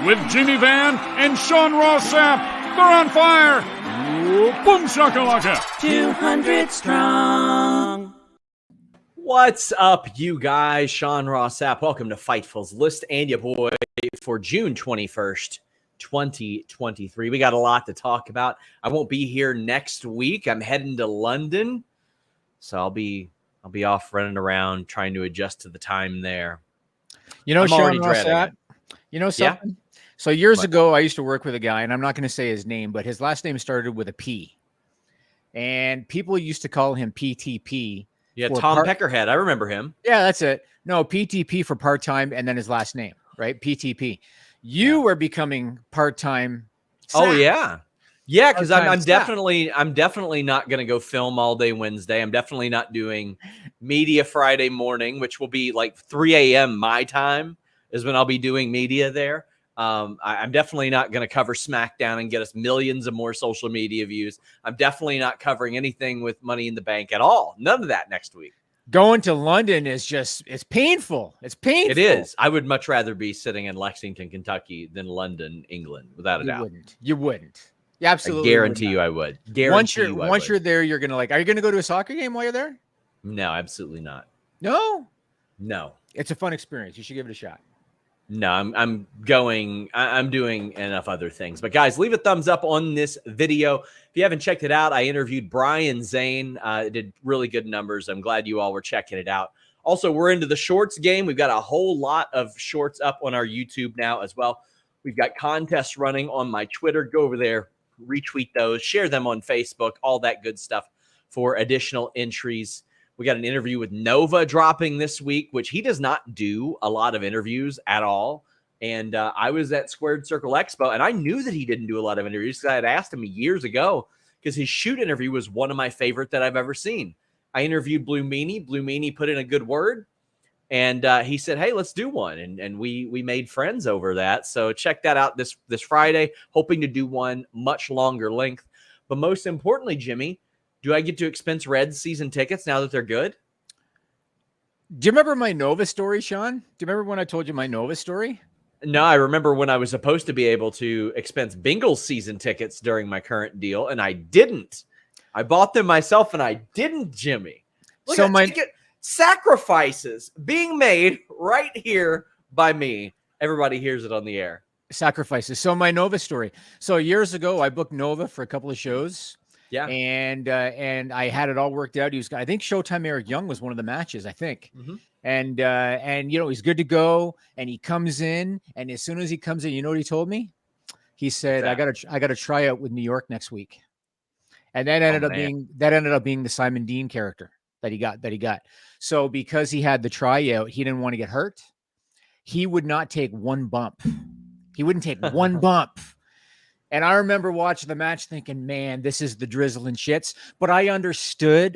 with Jimmy Van and Sean Ross Sapp. They're on fire. Boom shakalaka. 200 strong. What's up, you guys? Sean Ross Sapp. Welcome to Fightful's List and your boy for June 21st, 2023. We got a lot to talk about. I won't be here next week. I'm heading to London, so I'll be off running around trying to adjust to the time there. You know, I'm Sean Ross Sapp, you know something? Yeah? So years ago, I used to work with a guy, and I'm not going to say his name, but his last name started with a P. And people used to call him PTP. Yeah, Tom Peckerhead. I remember him. Yeah, that's it. No, PTP for part-time, and then his last name, right? PTP. You were becoming part-time. Oh, yeah. Yeah, because I'm Sapp. definitely not going to go film all day Wednesday. I'm definitely not doing media Friday morning, which will be like 3 a.m. my time is when I'll be doing media there. I'm definitely not going to cover SmackDown and get us millions of more social media views. I'm definitely not covering anything with Money in the Bank at all. None of that next week. Going to London is just, it's painful. It's painful. It is. I would much rather be sitting in Lexington, Kentucky than London, England, without a doubt. You wouldn't. You absolutely I guarantee you I would. Once you're there, you're going to like, are you going to go to a soccer game while you're there? No, absolutely not. No? No. It's a fun experience. You should give it a shot. No, I'm doing enough other things. But guys, leave a thumbs up on this video. If you haven't checked it out, I interviewed Brian Zane. Did really good numbers. I'm glad you all were checking it out. Also, we're into the shorts game. We've got a whole lot of shorts up on our YouTube now as well. We've got contests running on my Twitter. Go over there, retweet those, share them on Facebook, all that good stuff for additional entries. We got an interview with Nova dropping this week, which he does not do a lot of interviews at all. And I was at Squared Circle Expo, and I knew that he didn't do a lot of interviews because I had asked him years ago because his shoot interview was one of my favorite that I've ever seen. I interviewed Blue Meanie. Blue Meanie put in a good word, and he said, hey, let's do one. And we made friends over that. So check that out this Friday, hoping to do one much longer length. But most importantly, Jimmy, do I get to expense Reds season tickets now that they're good? Do you remember my Nova story, Sean? Do you remember when I told you my Nova story? No, I remember when I was supposed to be able to expense Bengals season tickets during my current deal, and I didn't. I bought them myself, and I didn't, Jimmy. Look So at sacrifices being made right here by me. Everybody hears it on the air. Sacrifices. So my Nova story. So years ago, I booked Nova for a couple of shows. Yeah. And I had it all worked out. I think Showtime Eric Young was one of the matches, I think. Mm-hmm. And you know, he's good to go. And he comes in, and as soon as he comes in, you know what he told me? He said, I got to try out with New York next week. And that ended up being the Simon Dean character that he got. So because he had the tryout, he didn't want to get hurt. He would not take one bump. He wouldn't take one bump. And I remember watching the match thinking, man, this is the drizzle and shits. But I understood,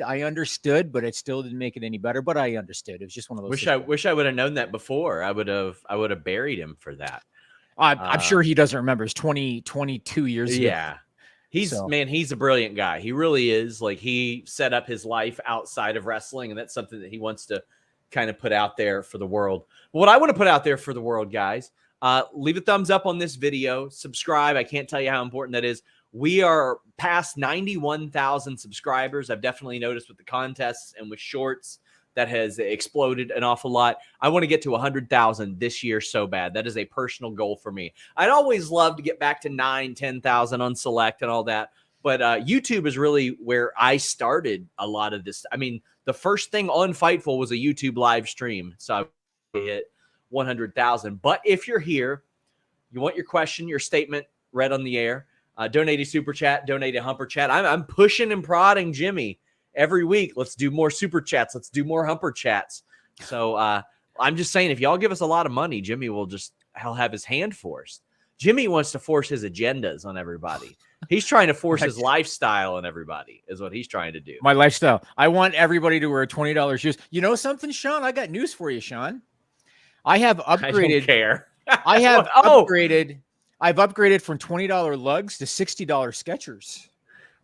but it still didn't make it any better. But I understood. It was just one of those. Wish I would have known that before. I would have buried him for that. I'm sure he doesn't remember. It's 22 years ago. Yeah. He's a brilliant guy. He really is. Like, he set up his life outside of wrestling, and that's something that he wants to kind of put out there for the world. What I want to put out there for the world, guys, leave a thumbs up on this video. Subscribe. I can't tell you how important that is. We are past 91,000 subscribers. I've definitely noticed with the contests and with shorts that has exploded an awful lot. I want to get to 100,000 this year so bad. That is a personal goal for me. I'd always love to get back to 10,000 on Select and all that. But YouTube is really where I started a lot of this. I mean, the first thing on Fightful was a YouTube live stream. So I hit 100,000. But if you're here, you want your question, your statement read on the air, donate a super chat, donate a humper chat. I'm pushing and prodding Jimmy every week. Let's do more super chats. Let's do more humper chats. So I'm just saying, if y'all give us a lot of money, Jimmy he'll have his hand forced. Jimmy wants to force his agendas on everybody. He's trying to force his lifestyle on everybody is what he's trying to do. My lifestyle. I want everybody to wear $20 shoes. You know something, Sean? I got news for you, Sean. I have upgraded. I don't care. I have upgraded. I've upgraded from $20 lugs to $60 Skechers.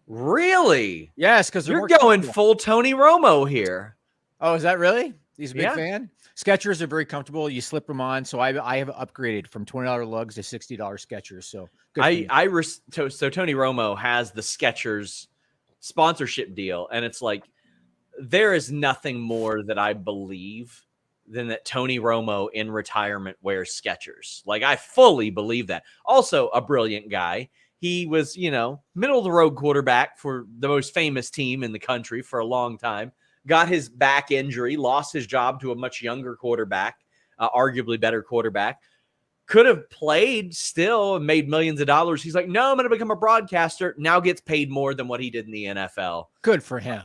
Really? Yes, because you're going full Tony Romo here. Oh, is that really? He's a big fan. Skechers are very comfortable. You slip them on. So I have upgraded from $20 lugs to $60 Skechers. So good. So Tony Romo has the Skechers sponsorship deal, and it's like there is nothing more that I believe than that Tony Romo in retirement wears Skechers. Like, I fully believe that. Also, a brilliant guy. He was, middle of the road quarterback for the most famous team in the country for a long time. Got his back injury, lost his job to a much younger quarterback, arguably better quarterback. Could have played still and made millions of dollars. He's like, no, I'm going to become a broadcaster. Now gets paid more than what he did in the NFL. Good for him.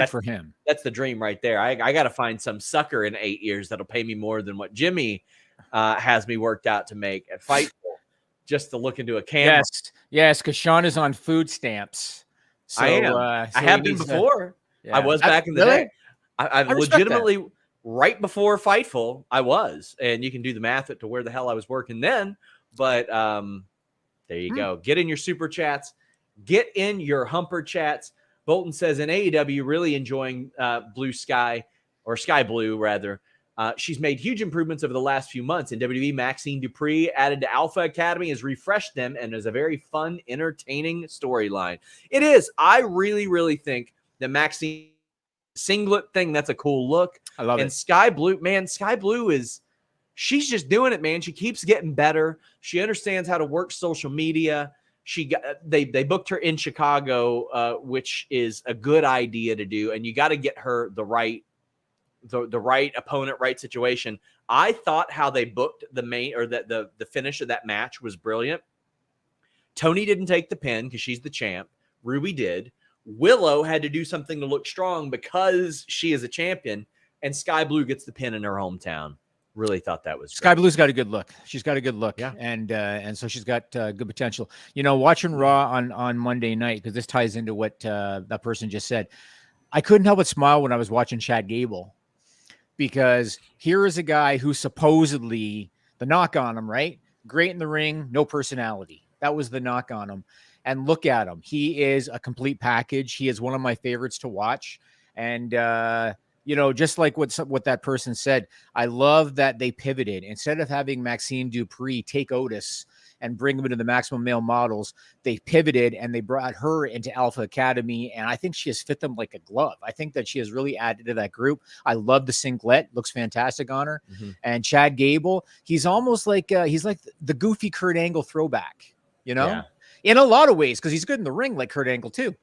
For him. That's the dream right there. I got to find some sucker in 8 years that'll pay me more than what Jimmy has me worked out to make at Fightful just to look into a camera. Yes, because Sean is on food stamps. So, I am. I have been before. I was back in the day. I legitimately, right before Fightful, I was. And you can do the math to where the hell I was working then. But there you go. Get in your super chats. Get in your humper chats. Bolton says, in AEW, really enjoying Blue Sky, or Sky Blue, rather. She's made huge improvements over the last few months. In WWE, Maxine Dupree, added to Alpha Academy, has refreshed them and is a very fun, entertaining storyline. It is. I really, really think that Maxine singlet thing, that's a cool look. I love it. And Sky Blue, man, Sky Blue she's just doing it, man. She keeps getting better. She understands how to work social media. They booked her in Chicago, which is a good idea to do. And you got to get her the right opponent, right situation. I thought how they booked the main, or that the finish of that match was brilliant. Tony didn't take the pin because she's the champ. Ruby did. Willow had to do something to look strong because she is a champion, and Sky Blue gets the pin in her hometown. Really thought that was Sky Blue's got a good look. She's got a good look. Yeah. And so she's got good potential. Watching Raw on Monday night, because this ties into what that person just said. I couldn't help but smile when I was watching Chad Gable, because here is a guy who supposedly, the knock on him, right? Great in the ring, no personality. That was the knock on him. And look at him. He is a complete package. He is one of my favorites to watch. And, just like what that person said, I love that they pivoted. Instead of having Maxine Dupree take Otis and bring him into the Maximum Male Models, they pivoted and they brought her into Alpha Academy. And I think she has fit them like a glove. I think that she has really added to that group. I love the singlet. Looks fantastic on her. Mm-hmm. And Chad Gable, he's almost like, he's like the goofy Kurt Angle throwback, Yeah. In a lot of ways, because he's good in the ring like Kurt Angle too.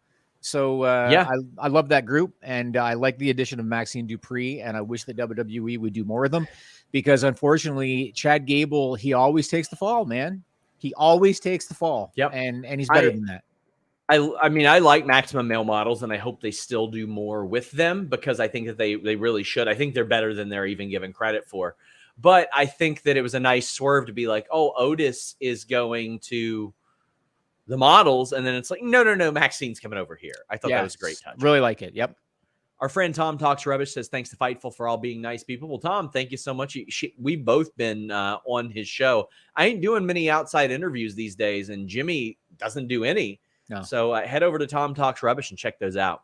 So I love that group, and I like the addition of Maxine Dupree, and I wish that WWE would do more of them, because unfortunately, Chad Gable, he always takes the fall, man. He always takes the fall. Yep. And he's better than that. I mean, I like Maximum Male Models, and I hope they still do more with them, because I think that they really should. I think they're better than they're even given credit for. But I think that it was a nice swerve to be like, oh, Otis is going to the Models, and then it's like, no, Maxine's coming over here. I thought that was a great touch. Really like it. Yep. Our friend Tom Talks Rubbish says, thanks to Fightful for all being nice people. Well, Tom, thank you so much. We've both been on his show. I ain't doing many outside interviews these days, and Jimmy doesn't do any. No. So head over to Tom Talks Rubbish and check those out.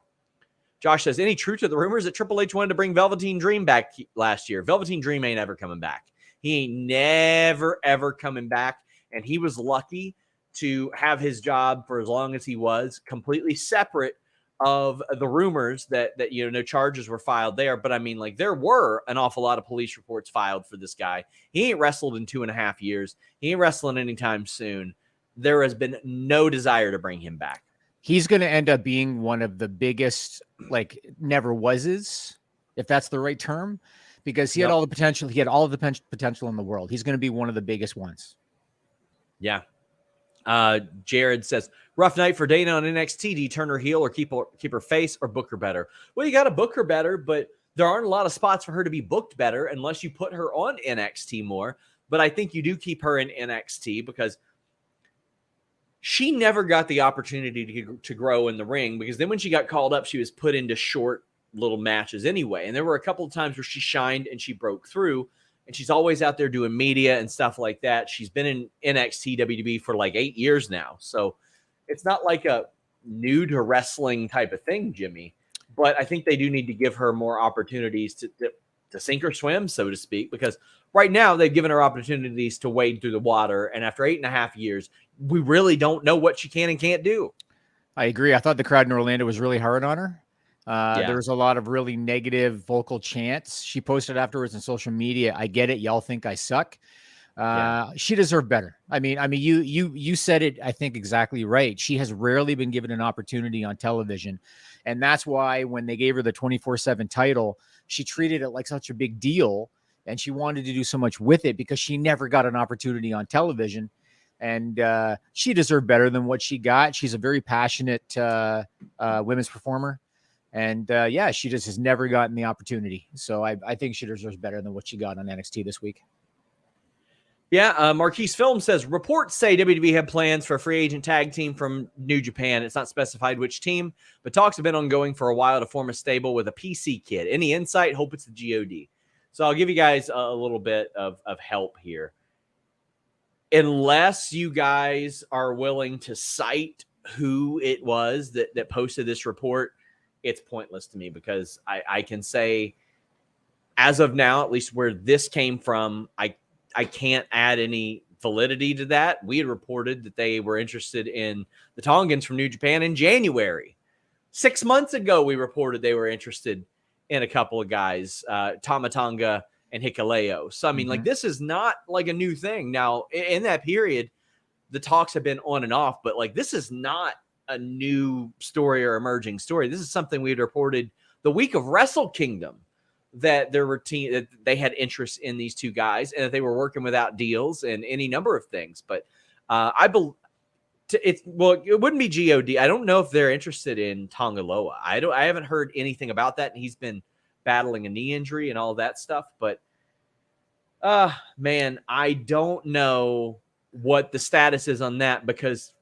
Josh says, any truth to the rumors that Triple H wanted to bring Velveteen Dream back last year? Velveteen Dream ain't ever coming back. He ain't never, ever coming back, and he was lucky to have his job for as long as he was, completely separate of the rumors that no charges were filed there. But I mean, like, there were an awful lot of police reports filed for this guy. He ain't wrestled in 2.5 years. He ain't wrestling anytime soon. There has been no desire to bring him back. He's going to end up being one of the biggest, like, never wases, if that's the right term, because he had all the potential. He had all of the potential in the world. He's going to be one of the biggest ones. Yeah. Jared says, rough night for Dana on NXT. Do you turn her heel or keep her face, or book her better? Well, you got to book her better, but there aren't a lot of spots for her to be booked better unless you put her on NXT more. But I think you do keep her in NXT, because she never got the opportunity to grow in the ring, because then when she got called up, she was put into short little matches anyway. And there were a couple of times where she shined and she broke through. And she's always out there doing media and stuff like that. She's been in NXT WWE for like 8 years now. So it's not like a new to wrestling type of thing, Jimmy. But I think they do need to give her more opportunities to to sink or swim, so to speak, because right now they've given her opportunities to wade through the water. And after 8.5 years, we really don't know what she can and can't do. I agree. I thought the crowd in Orlando was really hard on her. There was a lot of really negative vocal chants. She posted afterwards on social media, "I get it. Y'all think I suck." She deserved better. I mean, you said it, I think, exactly right. She has rarely been given an opportunity on television. And that's why when they gave her the 24/7 title, she treated it like such a big deal. And she wanted to do so much with it because she never got an opportunity on television. And she deserved better than what she got. She's a very passionate women's performer. And she just has never gotten the opportunity. So I think she deserves better than what she got on NXT this week. Yeah, Marquise Film says, reports say WWE have plans for a free agent tag team from New Japan. It's not specified which team, but talks have been ongoing for a while to form a stable with a PC kid. Any insight? Hope it's the GOD. So I'll give you guys a little bit of help here. Unless you guys are willing to cite who it was that posted this report, it's pointless to me, because I can say, as of now, at least where this came from, I can't add any validity to that. We had reported that they were interested in the Tongans from New Japan in January. 6 months ago, we reported they were interested in a couple of guys, Tama Tonga and Hikuleo. So, I mean, like, this is not like a new thing. Now, in that period, the talks have been on and off, but like, this is not a new story or emerging story. This is something we had reported the week of Wrestle Kingdom, that that they had interest in these two guys and that they were working without deals and any number of things. But I believe it wouldn't be GOD. I don't know if they're interested in Tongaloa. I haven't heard anything about that. And he's been battling a knee injury and all that stuff. But man, I don't know what the status is on that, because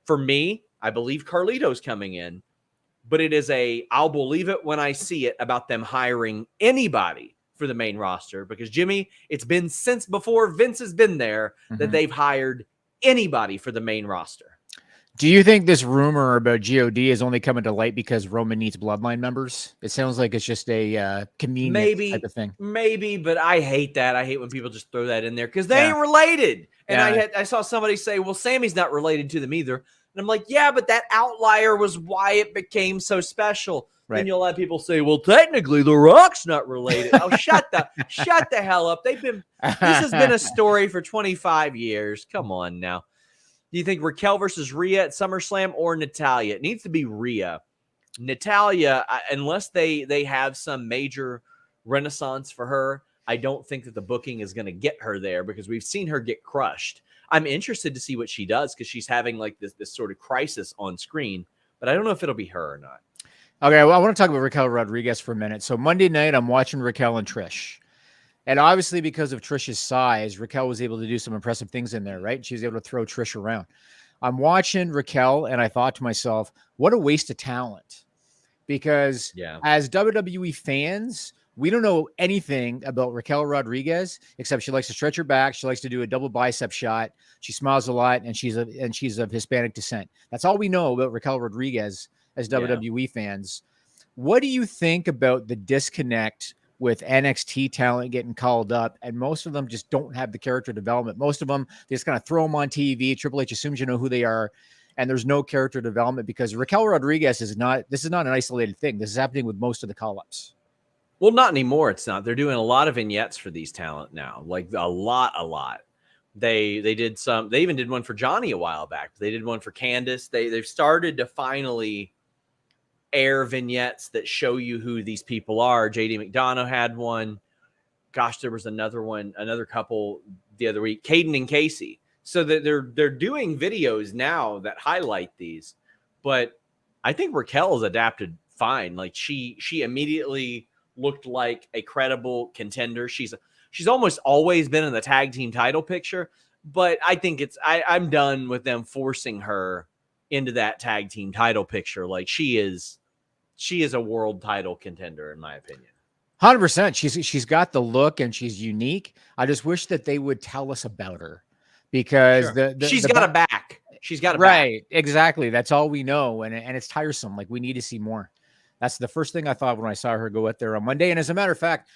for me, I believe Carlito's coming in. But it is I'll believe it when I see it about them hiring anybody for the main roster, because Jimmy, it's been since before Vince has been there that they've hired anybody for the main roster. Do you think this rumor about GOD is only coming to light because Roman needs Bloodline members? It sounds like it's just a convenient type of thing. Maybe, but I hate that. I hate when people just throw that in there because they ain't related. And I saw somebody say, well, Sammy's not related to them either. And I'm like, yeah, but that outlier was why it became so special. Right. Then you'll have people say, well, technically The Rock's not related. Oh, shut the hell up. This has been a story for 25 years. Come on now. Do you think Raquel versus Rhea at SummerSlam or Natalya? It needs to be Rhea. Natalya, unless they have some major renaissance for her, I don't think that the booking is going to get her there, because we've seen her get crushed. I'm interested to see what she does, because she's having like this sort of crisis on screen, but I don't know if it'll be her or not. Okay, well, I want to talk about Raquel Rodriguez for a minute. So Monday night, I'm watching Raquel and Trish. And obviously, because of Trish's size, Raquel was able to do some impressive things in there, right? She was able to throw Trish around. I'm watching Raquel, and I thought to myself, what a waste of talent. Because as WWE fans, we don't know anything about Raquel Rodriguez, except she likes to stretch her back. She likes to do a double bicep shot. She smiles a lot, and she's of Hispanic descent. That's all we know about Raquel Rodriguez as WWE fans. What do you think about the disconnect with NXT talent getting called up, and most of them just don't have the character development? Most of them, they just kind of throw them on TV. Triple H assumes you know who they are, and there's no character development, because Raquel Rodriguez this is not an isolated thing. This is happening with most of the call-ups. Well, not anymore. It's not. They're doing a lot of vignettes for these talent now, like a lot. They did some. They even did one for Johnny a while back. They did one for Candace. They've started to finally air vignettes that show you who these people are. JD McDonough had one. Gosh, there was another couple the other week, Caden and Casey. So that they're doing videos now that highlight these. But I think Raquel has adapted fine. Like she immediately looked like a credible contender. She's almost always been in the tag team title picture, but I think I'm done with them forcing her into that tag team title picture. Like she is a world title contender, in my opinion. 100%. She's got the look and she's unique. I just wish that they would tell us about her, because she's got a back. She's got a right. back. Exactly. That's all we know. And it's tiresome. Like, we need to see more. That's the first thing I thought when I saw her go out there on Monday. And as a matter of fact,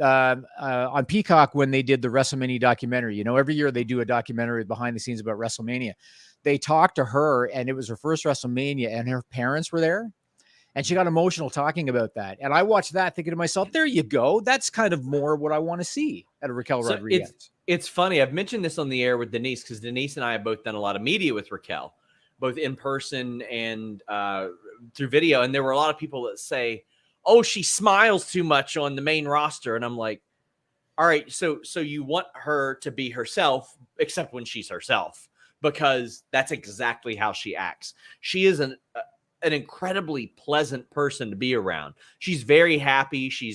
on Peacock when they did the WrestleMania documentary. Every year they do a documentary behind the scenes about WrestleMania. They talked to her, and it was her first WrestleMania, and her parents were there. And she got emotional talking about that. And I watched that thinking to myself, there you go. That's kind of more what I want to see at a Raquel Rodriguez. It's funny. I've mentioned this on the air with Denise, because Denise and I have both done a lot of media with Raquel, both in person and through video. And there were a lot of people that say, oh, she smiles too much on the main roster. And I'm like, all right, so you want her to be herself, except when she's herself, because that's exactly how she acts. She is an incredibly pleasant person to be around. She's very happy. She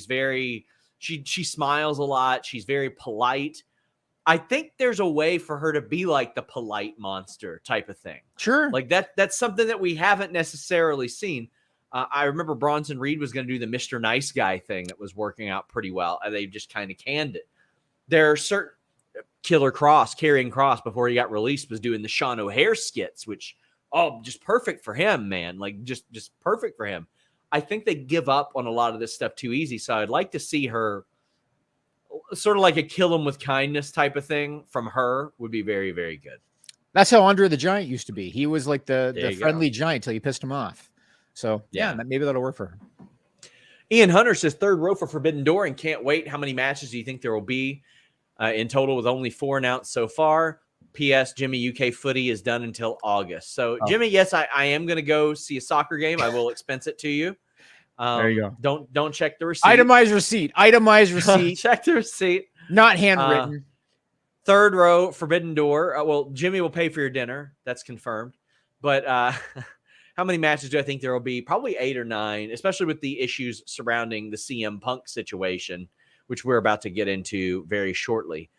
smiles a lot. She's very polite. I think there's a way for her to be like the polite monster type of thing. Sure. Like that's something that we haven't necessarily seen. I remember Bronson Reed was going to do the Mr. Nice Guy thing that was working out pretty well, and they just kind of canned it. There are certain Karrion Kross, before he got released, was doing the Sean O'Hare skits, which, just perfect for him, man. Like just perfect for him. I think they give up on a lot of this stuff too easy. So I'd like to see her sort of like a kill him with kindness type of thing from her would be very, very good. That's how Andre the Giant used to be. He was like the friendly giant till you pissed him off. So yeah, maybe that'll work for her. Ian Hunter says third row for Forbidden Door and can't wait. How many matches do you think there will be in total, with only 4 announced so far? P.S. Jimmy, UK footy is done until August. So Jimmy, yes, I am going to go see a soccer game. I will expense it to you. There you go. Don't check the receipt. Itemized receipt. Check the receipt. Not handwritten. Third row, Forbidden Door. Well, Jimmy will pay for your dinner. That's confirmed. But how many matches do I think there will be? Probably 8 or 9, especially with the issues surrounding the CM Punk situation, which we're about to get into very shortly.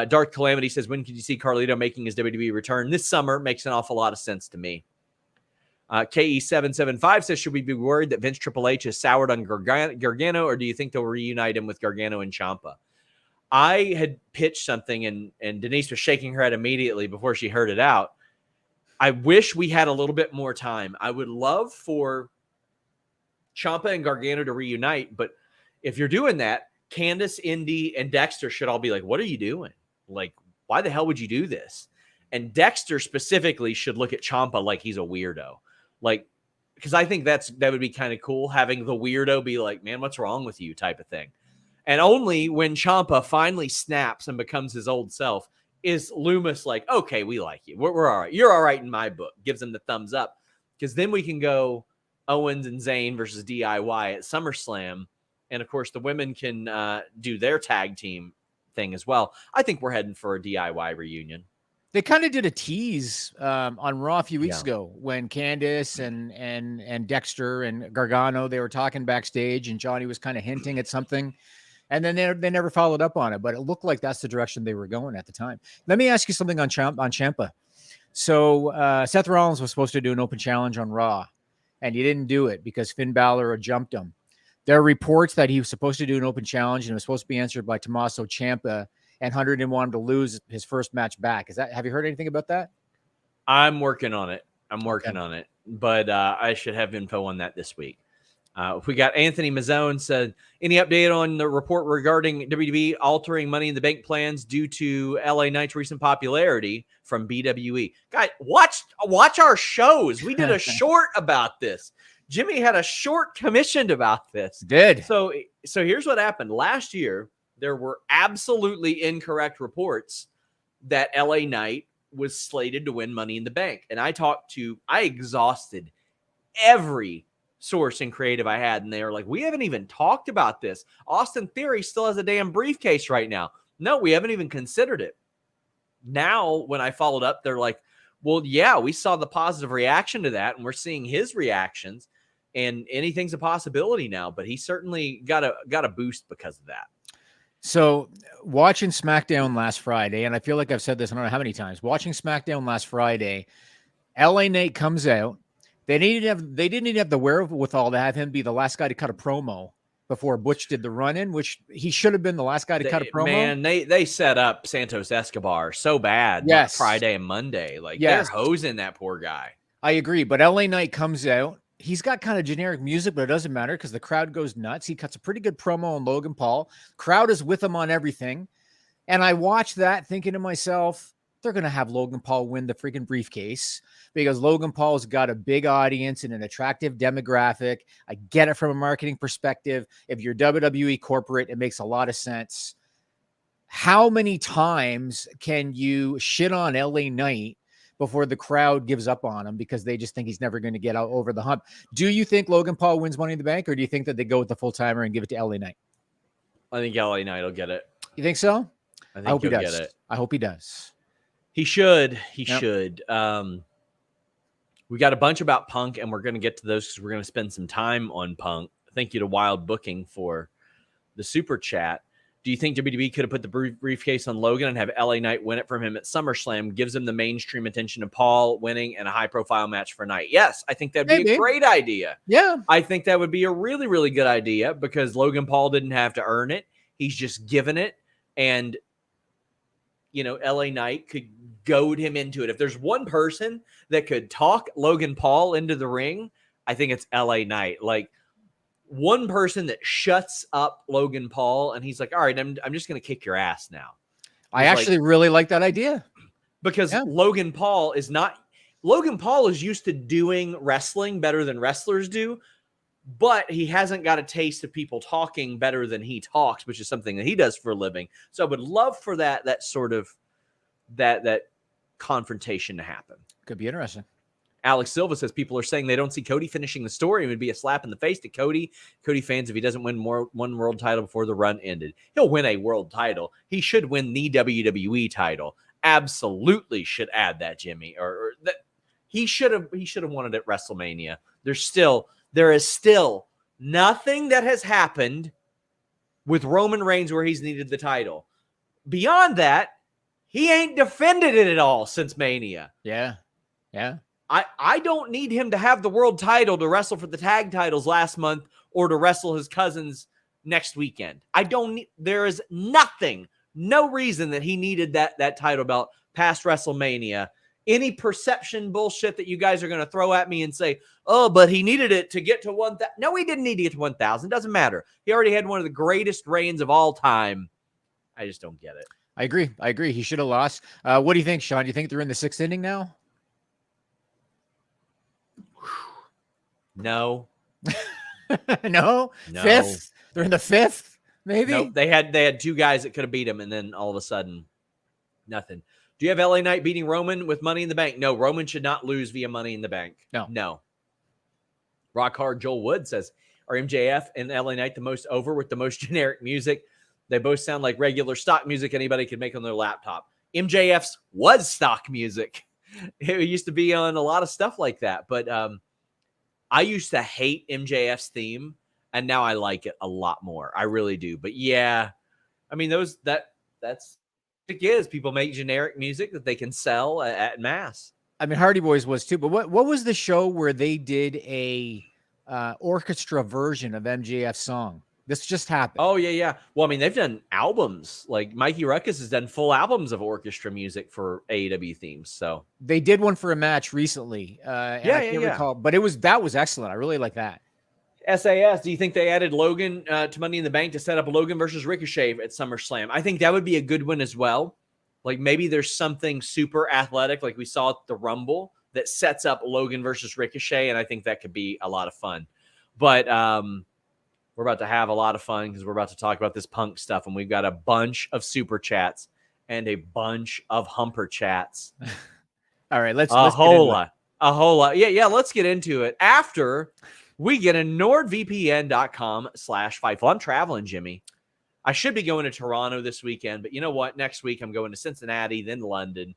Dark Calamity says, when can you see Carlito making his WWE return? This summer. Makes an awful lot of sense to me. KE775 says, should we be worried that Vince Triple H is soured on Gargano, or do you think they'll reunite him with Gargano and Ciampa? I had pitched something, and Denise was shaking her head immediately before she heard it out. I wish we had a little bit more time. I would love for Ciampa and Gargano to reunite, but if you're doing that, Candice, Indy, and Dexter should all be like, what are you doing? Like, why the hell would you do this? And Dexter specifically should look at Ciampa like he's a weirdo. Like, because I think that would be kind of cool, having the weirdo be like, man, what's wrong with you type of thing. And only when Ciampa finally snaps and becomes his old self is Loomis like, okay, we like you. We're all right. You're all right in my book. Gives him the thumbs up. Because then we can go Owens and Zayn versus DIY at SummerSlam. And, of course, the women can do their tag team thing as well. I think we're heading for a DIY reunion. They kind of did a tease on Raw a few weeks ago when Candice and Dexter and Gargano, they were talking backstage, and Johnny was kind of hinting at something. And then they never followed up on it, but it looked like that's the direction they were going at the time. Let me ask you something on Ciampa. So Seth Rollins was supposed to do an open challenge on Raw, and he didn't do it because Finn Balor jumped him. There are reports that he was supposed to do an open challenge, and it was supposed to be answered by Tommaso Ciampa, and Hunter didn't want him to lose his first match back. Have you heard anything about that? I'm working on it. On it, but I should have info on that this week. We got Anthony Mazzone said, any update on the report regarding WWE altering Money in the Bank plans due to LA Knight's recent popularity from BWE? Guys, watch our shows. We did a short about this. Jimmy had a short commissioned about this. Did. So here's what happened. Last year, there were absolutely incorrect reports that LA Knight was slated to win Money in the Bank. And I exhausted every source and creative I had, and they were like, we haven't even talked about this. Austin Theory still has a damn briefcase right now. No, we haven't even considered it. Now, when I followed up, they're like, well, yeah, we saw the positive reaction to that, and we're seeing his reactions, and anything's a possibility now, but he certainly got a boost because of that. So watching SmackDown last Friday, and I feel like I've said this, I don't know how many times, watching SmackDown last Friday, LA Knight comes out. They didn't even have the wherewithal to have him be the last guy to cut a promo before Butch did the run-in, which he should have been the last guy to cut a promo. Man, they set up Santos Escobar so bad. Yes. Friday and Monday. Like, they're hosing that poor guy. I agree, but LA Knight comes out. he's got kind of generic music, but it doesn't matter because the crowd goes nuts. He cuts a pretty good promo on Logan Paul. Crowd is with him on everything. And I watched that thinking to myself, they're going to have Logan Paul win the freaking briefcase because Logan Paul's got a big audience and an attractive demographic. I get it from a marketing perspective. If you're WWE corporate, it makes a lot of sense. How many times can you shit on LA Knight before the crowd gives up on him because they just think he's never going to get out over the hump? Do you think Logan Paul wins Money in the Bank, or do you think that they go with the full timer and give it to LA Knight? I think LA Knight will get it. You think so? I hope he does. Get it. I hope he does. He should. He should. We got a bunch about Punk, and we're going to get to those because we're going to spend some time on Punk. Thank you to Wild Booking for the super chat. Do you think WWE could have put the briefcase on Logan and have LA Knight win it from him at SummerSlam? Gives him the mainstream attention of Paul winning and a high-profile match for Knight. Yes, I think that'd be a great idea. Yeah. I think that would be a really, really good idea because Logan Paul didn't have to earn it. He's just given it. And, LA Knight could goad him into it. If there's one person that could talk Logan Paul into the ring, I think it's LA Knight. Like, one person that shuts up Logan Paul and he's like, all right, I'm just going to kick your ass now. I actually really like that idea. Because Logan Paul is used to doing wrestling better than wrestlers do, but he hasn't got a taste of people talking better than he talks, which is something that he does for a living. So I would love for that sort of that confrontation to happen. Could be interesting. Alex Silva says people are saying they don't see Cody finishing the story. It would be a slap in the face to Cody fans if he doesn't win one world title before the run ended. He'll win a world title. He should win the WWE title. Absolutely should add that, Jimmy. Or that he should have won it at WrestleMania. There is still nothing that has happened with Roman Reigns where he's needed the title. Beyond that, he ain't defended it at all since Mania. Yeah. Yeah. I don't need him to have the world title to wrestle for the tag titles last month or to wrestle his cousins next weekend. There is no reason that he needed that title belt past WrestleMania. Any perception bullshit that you guys are going to throw at me and say, oh, but he needed it to get to 1,000. No, he didn't need to get to 1,000. Doesn't matter. He already had one of the greatest reigns of all time. I just don't get it. I agree. He should have lost. What do you think, Sean? Do you think they're in the 6th inning now? No. No. 5th? They're in the 5th, maybe? Nope. They had two guys that could have beat him, and then all of a sudden, nothing. Do you have LA Knight beating Roman with Money in the Bank? No, Roman should not lose via Money in the Bank. No. Rock Hard Joel Wood says, are MJF and LA Knight the most over with the most generic music? They both sound like regular stock music anybody could make on their laptop. MJF's was stock music. It used to be on a lot of stuff like that, but I used to hate MJF's theme, and now I like it a lot more. I really do. But yeah, I mean, that's it is. People make generic music that they can sell at mass. I mean, Hardy Boys was too. But what was the show where they did a orchestra version of MJF's song? This just happened. Oh, yeah. Well, I mean, they've done albums. Like Mikey Ruckus has done full albums of orchestra music for AEW themes. So they did one for a match recently. I can't recall, but that was excellent. I really like that. SAS, do you think they added Logan to Money in the Bank to set up Logan versus Ricochet at SummerSlam? I think that would be a good one as well. Like maybe there's something super athletic like we saw at the Rumble that sets up Logan versus Ricochet, and I think that could be a lot of fun. But we're about to have a lot of fun because we're about to talk about this Punk stuff, and we've got a bunch of super chats and a bunch of humper chats. All right, let's a whole lot. Yeah, let's get into it after we get a NordVPN.com/Fightful. I'm traveling, Jimmy. I should be going to Toronto this weekend, but you know what? Next week I'm going to Cincinnati, then London.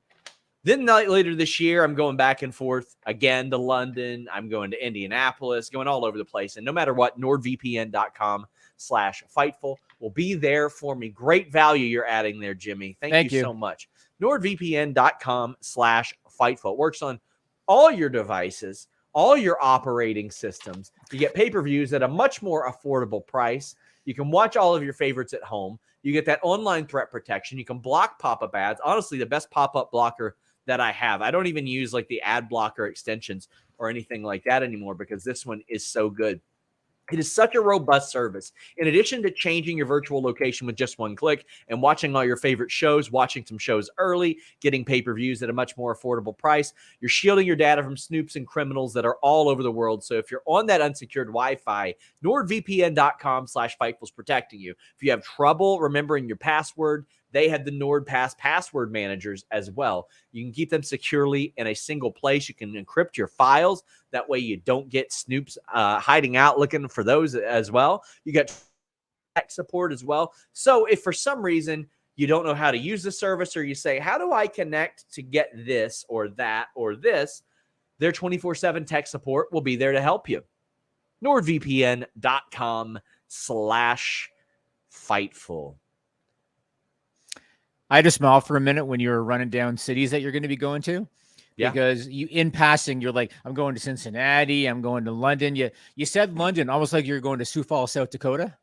Then later this year, I'm going back and forth again to London. I'm going to Indianapolis, going all over the place. And no matter what, NordVPN.com/Fightful will be there for me. Great value you're adding there, Jimmy. Thank you so much. NordVPN.com/Fightful. It works on all your devices, all your operating systems. You get pay-per-views at a much more affordable price. You can watch all of your favorites at home. You get that online threat protection. You can block pop-up ads. Honestly, the best pop-up blocker that I have. I don't even use like the ad blocker extensions or anything like that anymore because this one is so good. It is such a robust service. In addition to changing your virtual location with just one click and watching all your favorite shows, watching some shows early, getting pay-per-views at a much more affordable price, you're shielding your data from snoops and criminals that are all over the world. So if you're on that unsecured Wi-Fi, NordVPN.com/Fightful is protecting you. If you have trouble remembering your password, they have the NordPass password managers as well. You can keep them securely in a single place. You can encrypt your files. That way you don't get snoops hiding out looking for those as well. You got tech support as well. So if for some reason you don't know how to use the service, or you say, how do I connect to get this or that or this, their 24/7 tech support will be there to help you. NordVPN.com/Fightful. I had to smile for a minute when you were running down cities that you're going to be going to. Yeah. Because you, in passing, you're like, I'm going to Cincinnati, I'm going to London. You said London almost like you're going to Sioux Falls, South Dakota.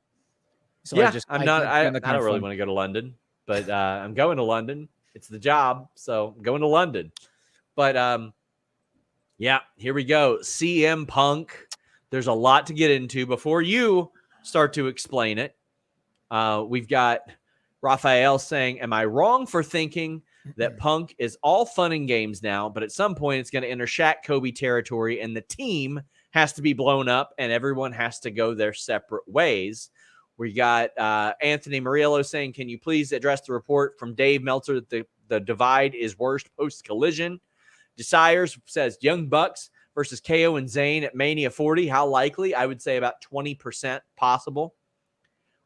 So yeah, I don't really want to go to London, but I'm going to London. It's the job, so I'm going to London. But yeah, here we go. CM Punk. There's a lot to get into before you start to explain it. We've got Raphael saying, am I wrong for thinking that Punk is all fun and games now, but at some point it's going to enter Shaq Kobe territory and the team has to be blown up and everyone has to go their separate ways? We got Anthony Murillo saying, can you please address the report from Dave Meltzer that the divide is worst post-collision? Desires says Young Bucks versus KO and Zayn at Mania 40. How likely? I would say about 20% possible.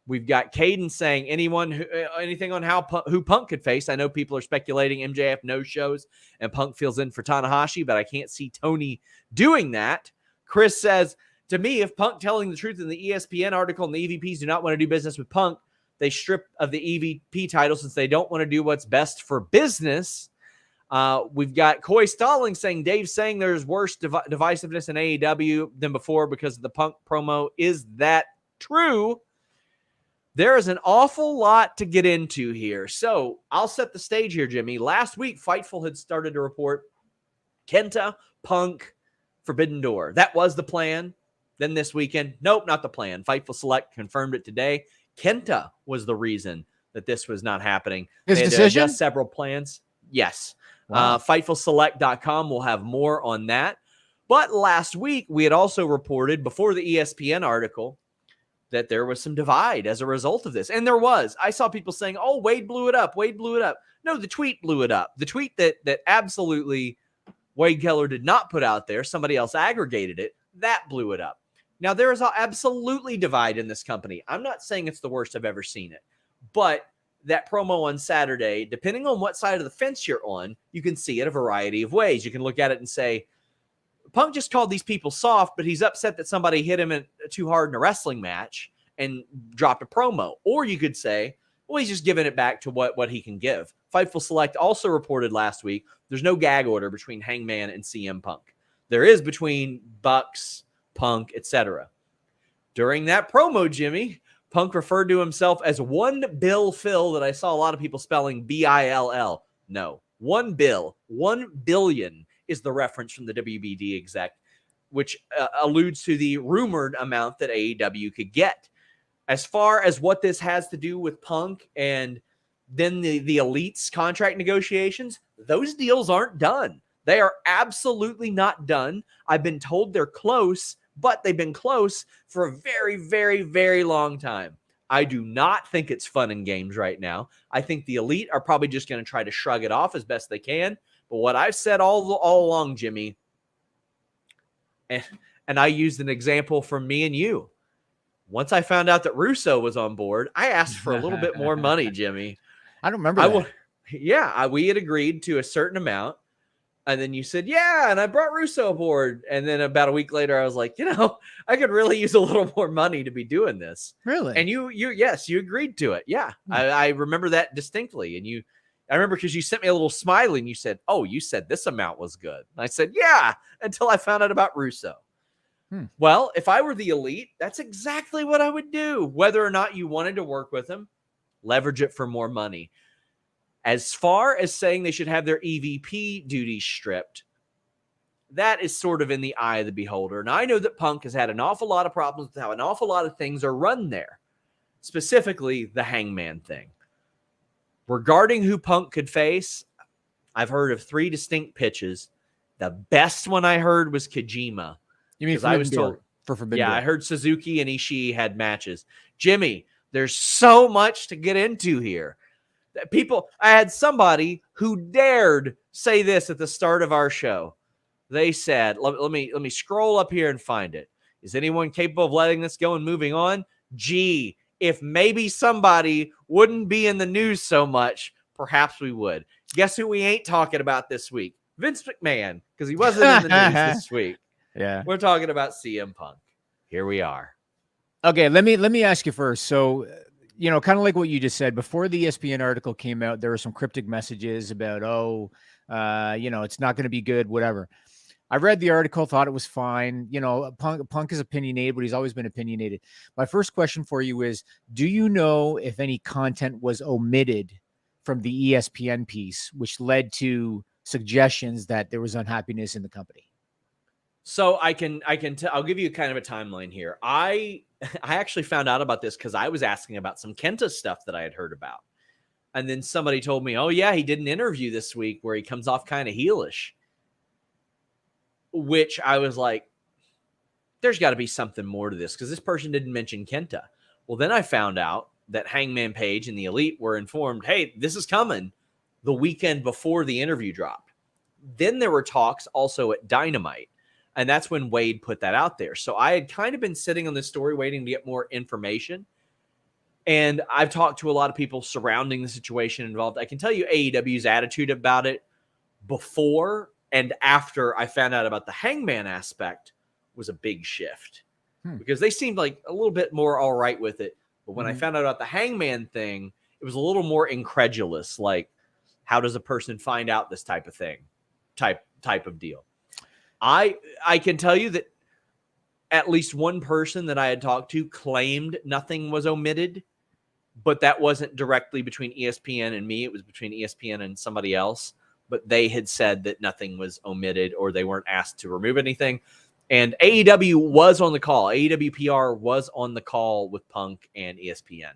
We've got Caden saying anything on who Punk could face. I know people are speculating MJF no shows and Punk fills in for Tanahashi, but I can't see Tony doing that. Chris says, to me, if Punk telling the truth in the ESPN article and the EVPs do not want to do business with Punk, they strip of the EVP title since they don't want to do what's best for business. We've got Coy Stalling saying, Dave saying there's worse divisiveness in AEW than before because of the Punk promo. Is that true? There is an awful lot to get into here. So I'll set the stage here, Jimmy. Last week, Fightful had started to report Kenta, Punk, Forbidden Door. That was the plan. Then this weekend, nope, not the plan. Fightful Select confirmed it today. Kenta was the reason that this was not happening. His they had decision? to adjust several plans. Yes. Wow. FightfulSelect.com will have more on that. But last week, we had also reported before the ESPN article that there was some divide as a result of this. And there was. I saw people saying, oh, Wade blew it up. Wade blew it up. No, the tweet blew it up. The tweet that absolutely Wade Keller did not put out there, somebody else aggregated it, that blew it up. Now, there is absolutely divide in this company. I'm not saying it's the worst I've ever seen it. But that promo on Saturday, depending on what side of the fence you're on, you can see it a variety of ways. You can look at it and say, Punk just called these people soft, but he's upset that somebody hit him too hard in a wrestling match and dropped a promo. Or you could say, well, he's just giving it back to what he can give. Fightful Select also reported last week there's no gag order between Hangman and CM Punk. There is between Bucks, Punk, etc. During that promo, Jimmy, Punk referred to himself as One Bill Phil, that I saw a lot of people spelling B-I-L-L. No, One Bill, 1 billion is the reference from the WBD exec, which alludes to the rumored amount that AEW could get. As far as what this has to do with Punk and then the Elite's contract negotiations, those deals aren't done. They are absolutely not done. I've been told they're close, but they've been close for a very, very, very long time. I do not think it's fun and games right now. I think the Elite are probably just going to try to shrug it off as best they can. But what I've said all along, Jimmy, and I used an example from me and you. Once I found out that Russo was on board, I asked for a little bit more money, Jimmy. I don't remember that. We had agreed to a certain amount. And then you said, yeah, and I brought Russo aboard. And then about a week later, I was like, I could really use a little more money to be doing this. Really? And yes, you agreed to it. Yeah, I remember that distinctly. And I remember because you sent me a little smiley and you said, oh, you said this amount was good. And I said, yeah, until I found out about Russo. Well, if I were the Elite, that's exactly what I would do. Whether or not you wanted to work with him, leverage it for more money. As far as saying they should have their EVP duties stripped, that is sort of in the eye of the beholder. And I know that Punk has had an awful lot of problems with how an awful lot of things are run there, specifically the Hangman thing. Regarding who Punk could face, I've heard of 3 distinct pitches. The best one I heard was Kojima. You mean I was told for Forbidden Door? I heard Suzuki and Ishii had matches. Jimmy, there's so much to get into here. I had somebody who dared say this at the start of our show. They said, let me scroll up here and find it. Is anyone capable of letting this go and moving on? Gee, if maybe somebody wouldn't be in the news so much, perhaps we would. Guess who we ain't talking about this week? Vince McMahon, because he wasn't in the news this week. Yeah. We're talking about CM Punk. Here we are. Okay, let me ask you first. So, kind of like what you just said, before the ESPN article came out, there were some cryptic messages about, it's not going to be good, whatever. I read the article, thought it was fine. Punk is opinionated, but he's always been opinionated. My first question for you is, do you know if any content was omitted from the ESPN piece, which led to suggestions that there was unhappiness in the company? So I'll give you kind of a timeline here. I actually found out about this because I was asking about some Kenta stuff that I had heard about. And then somebody told me, oh yeah, he did an interview this week where he comes off kind of heelish. Which I was like, there's got to be something more to this because this person didn't mention Kenta. Well, then I found out that Hangman Page and the Elite were informed, hey, this is coming the weekend before the interview dropped. Then there were talks also at Dynamite, and that's when Wade put that out there. So I had kind of been sitting on this story waiting to get more information, and I've talked to a lot of people surrounding the situation involved. I can tell you AEW's attitude about it before and after I found out about the Hangman aspect was a big shift because they seemed like a little bit more all right with it. But when I found out about the Hangman thing, it was a little more incredulous. Like, how does a person find out this type of thing? Type of deal. I can tell you that at least one person that I had talked to claimed nothing was omitted, but that wasn't directly between ESPN and me. It was between ESPN and somebody else. But they had said that nothing was omitted or they weren't asked to remove anything. And AEW was on the call. AEW PR was on the call with Punk and ESPN.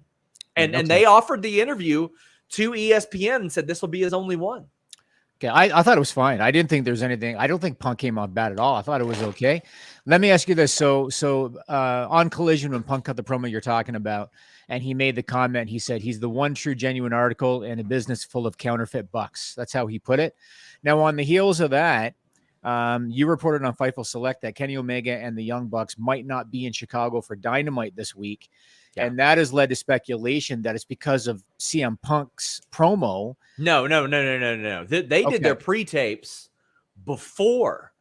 And they offered the interview to ESPN and said this will be his only one. Okay, I thought it was fine. I didn't think there's anything. I don't think Punk came off bad at all. I thought it was okay. Let me ask you this. So on Collision, when Punk cut the promo you're talking about, and he made the comment, he said he's the one true genuine article in a business full of counterfeit bucks. That's how he put it. Now, on the heels of that, you reported on Fightful Select that Kenny Omega and the Young Bucks might not be in Chicago for Dynamite this week. Yeah. And that has led to speculation that it's because of CM Punk's promo. No. They did their pre-tapes before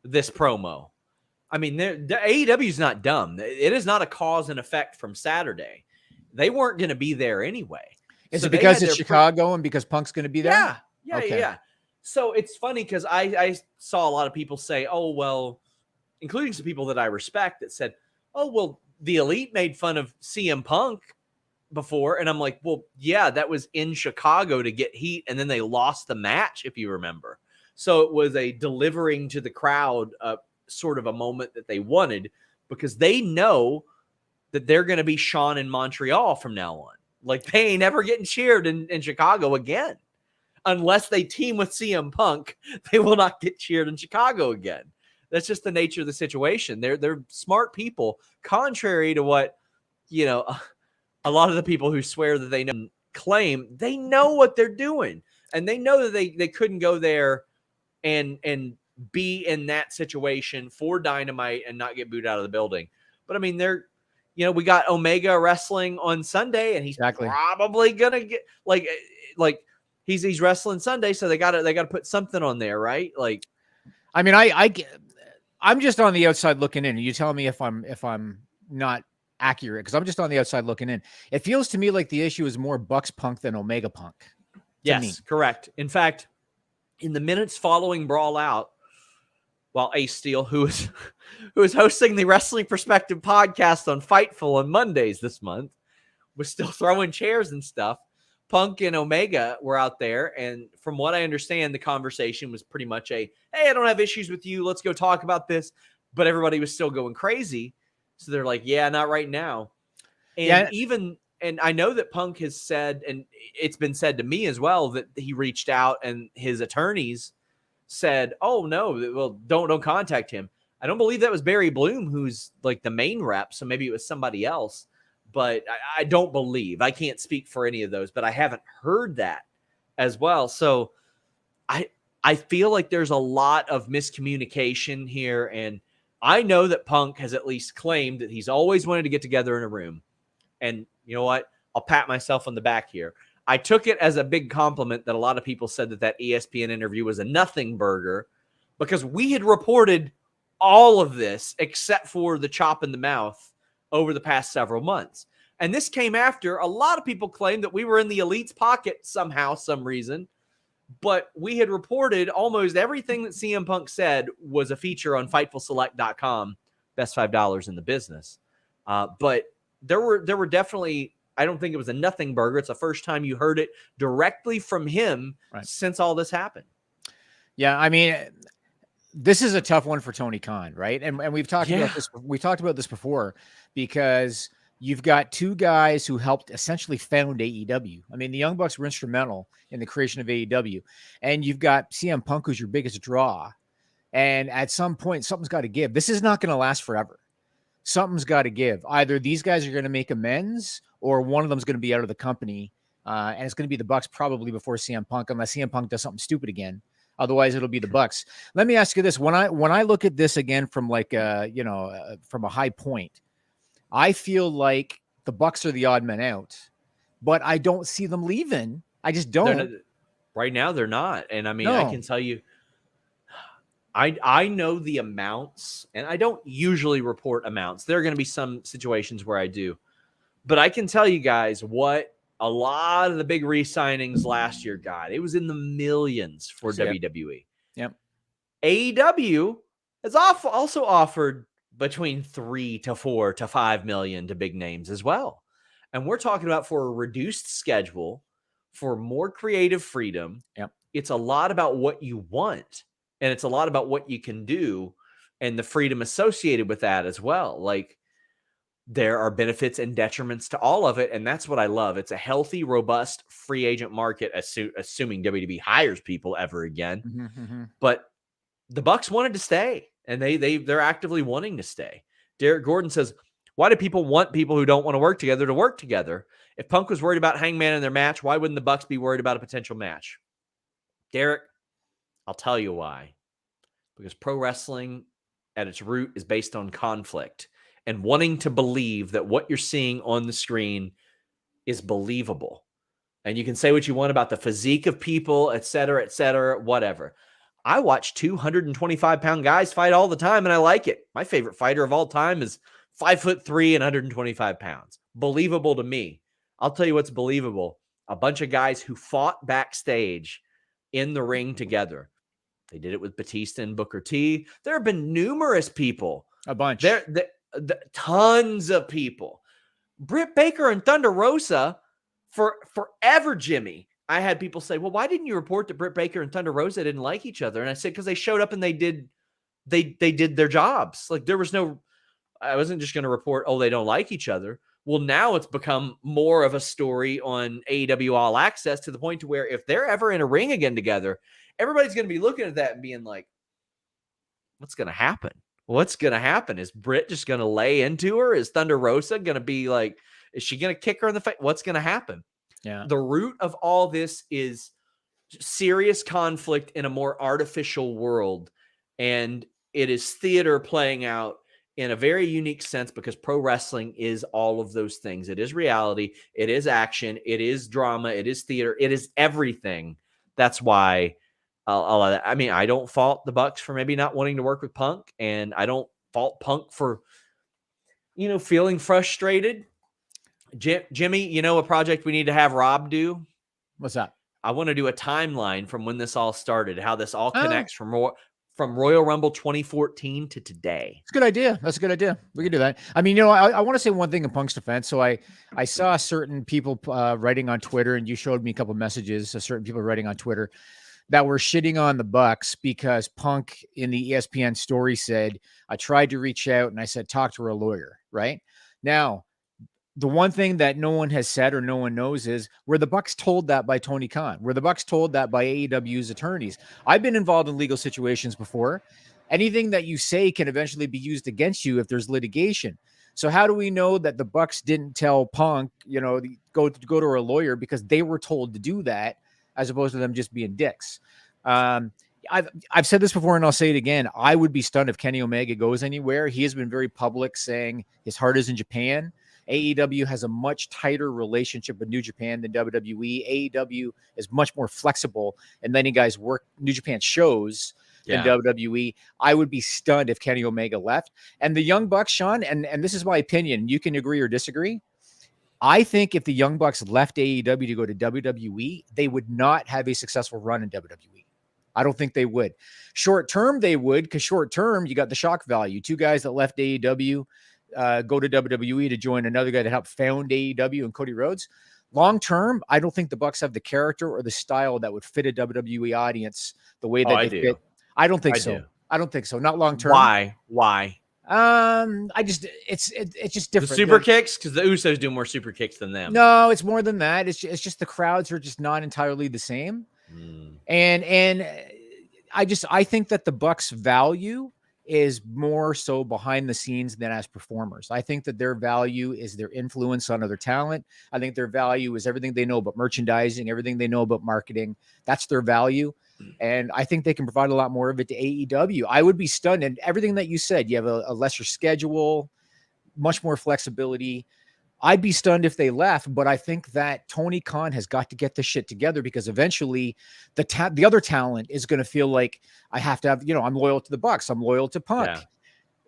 this promo. I mean, the AEW is not dumb. It is not a cause and effect from Saturday. They weren't going to be there anyway. Is it because it's Chicago and because Punk's going to be there? Yeah. So it's funny because I saw a lot of people say, oh, well, including some people that I respect that said, oh, well, the Elite made fun of CM Punk before. And I'm like, well, yeah, that was in Chicago to get heat. And then they lost the match, if you remember. So it was a delivering to the crowd sort of a moment that they wanted because they know that they're going to be Sean in Montreal from now on. Like they ain't ever getting cheered in Chicago again. Unless they team with CM Punk, they will not get cheered in Chicago again. That's just the nature of the situation. They're smart people, contrary to what, a lot of the people who swear that they know claim. They know what they're doing, and they know that they couldn't go there and be in that situation for Dynamite and not get booed out of the building. But I mean, we got Omega wrestling on Sunday, and he's probably gonna get like he's wrestling Sunday, so they got to put something on there, right? Like, I mean, I'm just on the outside looking in. You tell me if I'm not accurate because I'm just on the outside looking in. It feels to me like the issue is more Bucks Punk than Omega Punk. Yes, correct. In fact, in the minutes following Brawl Out, while Ace Steel, who is hosting the Wrestling Perspective podcast on Fightful on Mondays this month, was still throwing chairs and stuff, Punk and Omega were out there, and from what I understand, the conversation was pretty much hey, I don't have issues with you. Let's go talk about this. But everybody was still going crazy. So they're like, yeah, not right now. And and I know that Punk has said, and it's been said to me as well, that he reached out and his attorneys said, oh, no, well, don't contact him. I don't believe that was Barry Bloom, who's like the main rep. So maybe it was somebody else. But I don't believe. I can't speak for any of those, but I haven't heard that as well. So I feel like there's a lot of miscommunication here. And I know that Punk has at least claimed that he's always wanted to get together in a room. And you know what? I'll pat myself on the back here. I took it as a big compliment that a lot of people said that ESPN interview was a nothing burger, because we had reported all of this except for the chop in the mouth over the past several months. And this came after a lot of people claimed that we were in the Elite's pocket somehow, some reason. But we had reported almost everything that CM Punk said was a feature on FightfulSelect.com, best $5 in the business. But there were definitely, I don't think it was a nothing burger. It's the first time you heard it directly from him since all this happened. Yeah, I mean, this is a tough one for Tony Khan, right? And we've talked about this. We talked about this before, because you've got two guys who helped essentially found AEW. I mean, the Young Bucks were instrumental in the creation of AEW, and you've got CM Punk, who's your biggest draw. And at some point, something's got to give. This is not going to last forever. Something's got to give. Either these guys are going to make amends, or one of them is going to be out of the company, and it's going to be the Bucks probably before CM Punk, unless CM Punk does something stupid again. Otherwise, it'll be the Bucks. Let me ask you this: when I look at this again from from a high point, I feel like the Bucks are the odd men out, but I don't see them leaving. I just don't. Right now, they're not. And I mean, I can tell you, I know the amounts, and I don't usually report amounts. There are going to be some situations where I do, but I can tell you guys what a lot of the big re-signings last year got. It was in the millions for WWE. Yep. AEW has also offered between 3 to 4 to 5 million to big names as well. And we're talking about for a reduced schedule, for more creative freedom. Yep. It's a lot about what you want, and it's a lot about what you can do and the freedom associated with that as well. Like, there are benefits and detriments to all of it, and that's what I love. It's a healthy, robust free agent market, assuming WWE hires people ever again. Mm-hmm. But the Bucks wanted to stay, and they're actively wanting to stay. Derek Gordon says, why do people want people who don't want to work together to work together? If Punk was worried about Hangman in their match, why wouldn't the Bucks be worried about a potential match? Derek, I'll tell you why. Because pro wrestling at its root is based on conflict and wanting to believe that what you're seeing on the screen is believable. And you can say what you want about the physique of people, et cetera, whatever. I watch 225-pound guys fight all the time, and I like it. My favorite fighter of all time is 5'3" and 125 pounds. Believable to me. I'll tell you what's believable. A bunch of guys who fought backstage in the ring together. They did it with Batista and Booker T. There have been numerous people. A bunch. Tons of people. Britt Baker and Thunder Rosa, for forever, Jimmy. I had people say, well, why didn't you report that Britt Baker and Thunder Rosa didn't like each other? And I said, because they showed up and they did their jobs. Like, there was no, I wasn't just going to report, oh, they don't like each other. Well, now it's become more of a story on AEW All Access, to the point to where if they're ever in a ring again together, everybody's going to be looking at that and being like, what's going to happen? What's going to happen? Is Britt just going to lay into her? Is Thunder Rosa going to be like, is she going to kick her in the face? What's going to happen? Yeah. The root of all this is serious conflict in a more artificial world. And it is theater playing out in a very unique sense, because pro wrestling is all of those things. It is reality. It is action. It is drama. It is theater. It is everything. That's why I don't fault the Bucks for maybe not wanting to work with Punk, and I don't fault Punk for, feeling frustrated. Jimmy, a project we need to have Rob do? What's that? I want to do a timeline from when this all started, how this all connects from from Royal Rumble 2014 to today. It's a good idea. That's a good idea. We can do that. I mean, I want to say one thing in Punk's defense. So I saw certain people writing on Twitter, and you showed me a couple of messages of certain people writing on Twitter that were shitting on the Bucks because Punk in the ESPN story said, I tried to reach out and I said, talk to a lawyer, right? Now, the one thing that no one has said or no one knows is, were the Bucks told that by Tony Khan? Were the Bucks told that by AEW's attorneys? I've been involved in legal situations before. Anything that you say can eventually be used against you if there's litigation. So how do we know that the Bucks didn't tell Punk, go to a lawyer because they were told to do that, as opposed to them just being dicks? I've said this before and I'll say it again. I would be stunned if Kenny Omega goes anywhere. He has been very public saying his heart is in Japan. AEW has a much tighter relationship with New Japan than WWE. AEW is much more flexible and letting guys work New Japan shows than WWE. I would be stunned if Kenny Omega left. And the Young Bucks, Sean, and this is my opinion, you can agree or disagree. I think if the Young Bucks left AEW to go to WWE, they would not have a successful run in WWE. I don't think they would. Short term, they would, because short term, you got the shock value. Two guys that left AEW go to WWE to join another guy that helped found AEW and Cody Rhodes. Long term, I don't think the Bucks have the character or the style that would fit a WWE audience the way that they fit. I don't think so. I don't think so. Not long term. Why? It's just different. The super kicks, because the Usos do more super kicks than them. No, it's more than that. It's just the crowds are just not entirely the same. And I think that the Bucks' value is more so behind the scenes than as performers. I think that their value is their influence on other talent. I think their value is everything they know about merchandising, everything they know about marketing. That's their value. And I think they can provide a lot more of it to AEW. I would be stunned. And everything that you said, you have a lesser schedule, much more flexibility. I'd be stunned if they left, but I think that Tony Khan has got to get this shit together, because eventually the other talent is going to feel like I have to have, I'm loyal to the Bucks. I'm loyal to Punk. Yeah.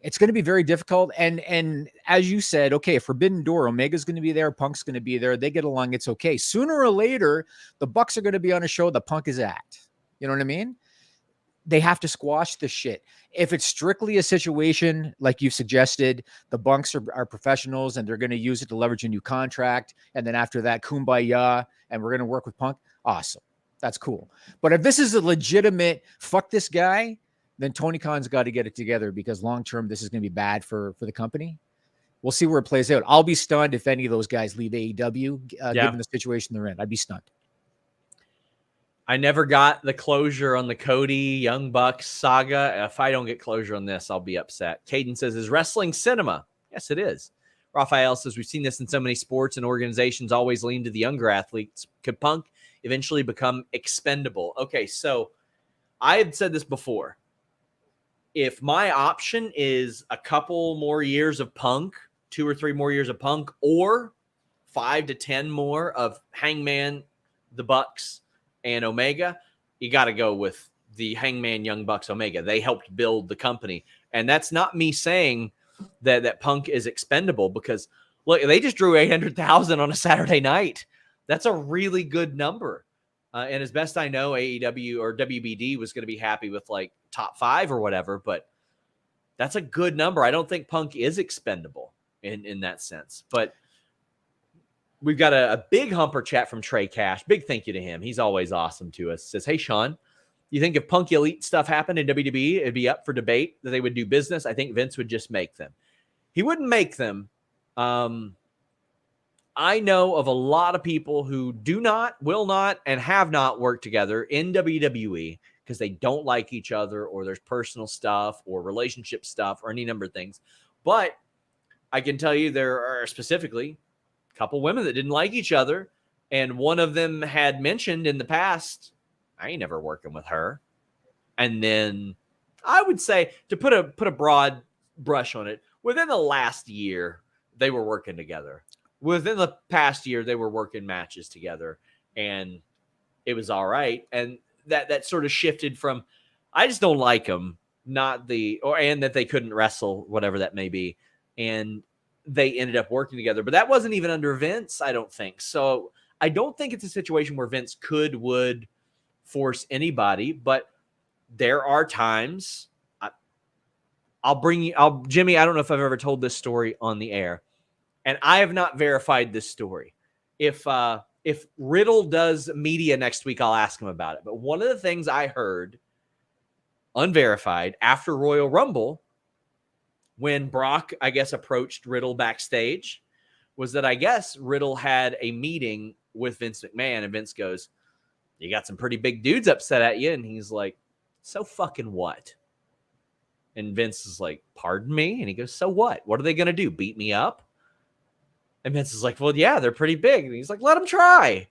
It's going to be very difficult. And as you said, okay, Forbidden Door, Omega's going to be there. Punk's going to be there. They get along. It's okay. Sooner or later, the Bucks are going to be on a show that Punk is at. You know what I mean? They have to squash this shit. If it's strictly a situation like you suggested, the Bucks are professionals and they're going to use it to leverage a new contract. And then after that, kumbaya, and we're going to work with Punk. Awesome. That's cool. But if this is a legitimate fuck this guy, then Tony Khan's got to get it together, because long-term, this is going to be bad for the company. We'll see where it plays out. I'll be stunned if any of those guys leave AEW, given the situation they're in. I'd be stunned. I never got the closure on the Cody Young Bucks saga. If I don't get closure on this, I'll be upset. Caden says, is wrestling cinema? Yes, it is. Raphael says, we've seen this in so many sports, and organizations always lean to the younger athletes. Could Punk eventually become expendable? Okay, so I had said this before. If my option is a couple more years of Punk, 2 or 3 more years of Punk, or 5 to 10 more of Hangman, the Bucks, and Omega, you got to go with the Hangman Young Bucks Omega. They helped build the company. And that's not me saying that Punk is expendable, because look, they just drew 800,000 on a Saturday night. That's a really good number. And as best I know, AEW or WBD was going to be happy with like top 5 or whatever, but that's a good number. I don't think Punk is expendable in that sense, but we've got a big humper chat from Trey Cash. Big thank you to him. He's always awesome to us. Says, hey, Sean, you think if Punk Elite stuff happened in WWE, it'd be up for debate that they would do business? I think Vince would just make them. He wouldn't make them. I know of a lot of people who do not, will not, and have not worked together in WWE because they don't like each other, or there's personal stuff or relationship stuff or any number of things. But I can tell you there are specifically couple women that didn't like each other, and one of them had mentioned in the past, I ain't never working with her. And then I would say, to put a broad brush on it, within the last year they were working together. Within the past year they were working matches together, and it was all right. And that sort of shifted from, I just don't like them, and that they couldn't wrestle, whatever that may be, and they ended up working together. But that wasn't even under Vince, I don't think. So I don't think it's a situation where Vince would force anybody. But there are times Jimmy, I don't know if I've ever told this story on the air, and I have not verified this story. If Riddle does media next week, I'll ask him about it. But one of the things I heard unverified after Royal Rumble, when Brock, I guess, approached Riddle backstage, was that I guess Riddle had a meeting with Vince McMahon, and Vince goes, "You got some pretty big dudes upset at you." And he's like, "So fucking what?" And Vince is like, "Pardon me?" And he goes, "So what? What are they going to do? Beat me up?" And Vince is like, "Well, yeah, they're pretty big." And he's like, "Let them try.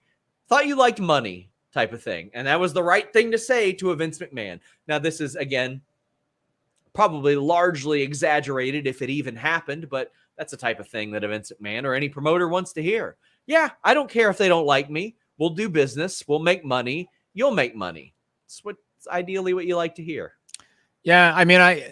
Thought you liked money," type of thing. And that was the right thing to say to a Vince McMahon. Now, this is, again, probably largely exaggerated if it even happened, but that's the type of thing that a Vince McMahon or any promoter wants to hear. Yeah, I don't care if they don't like me. We'll do business. We'll make money. You'll make money. It's ideally what you like to hear. Yeah, I mean,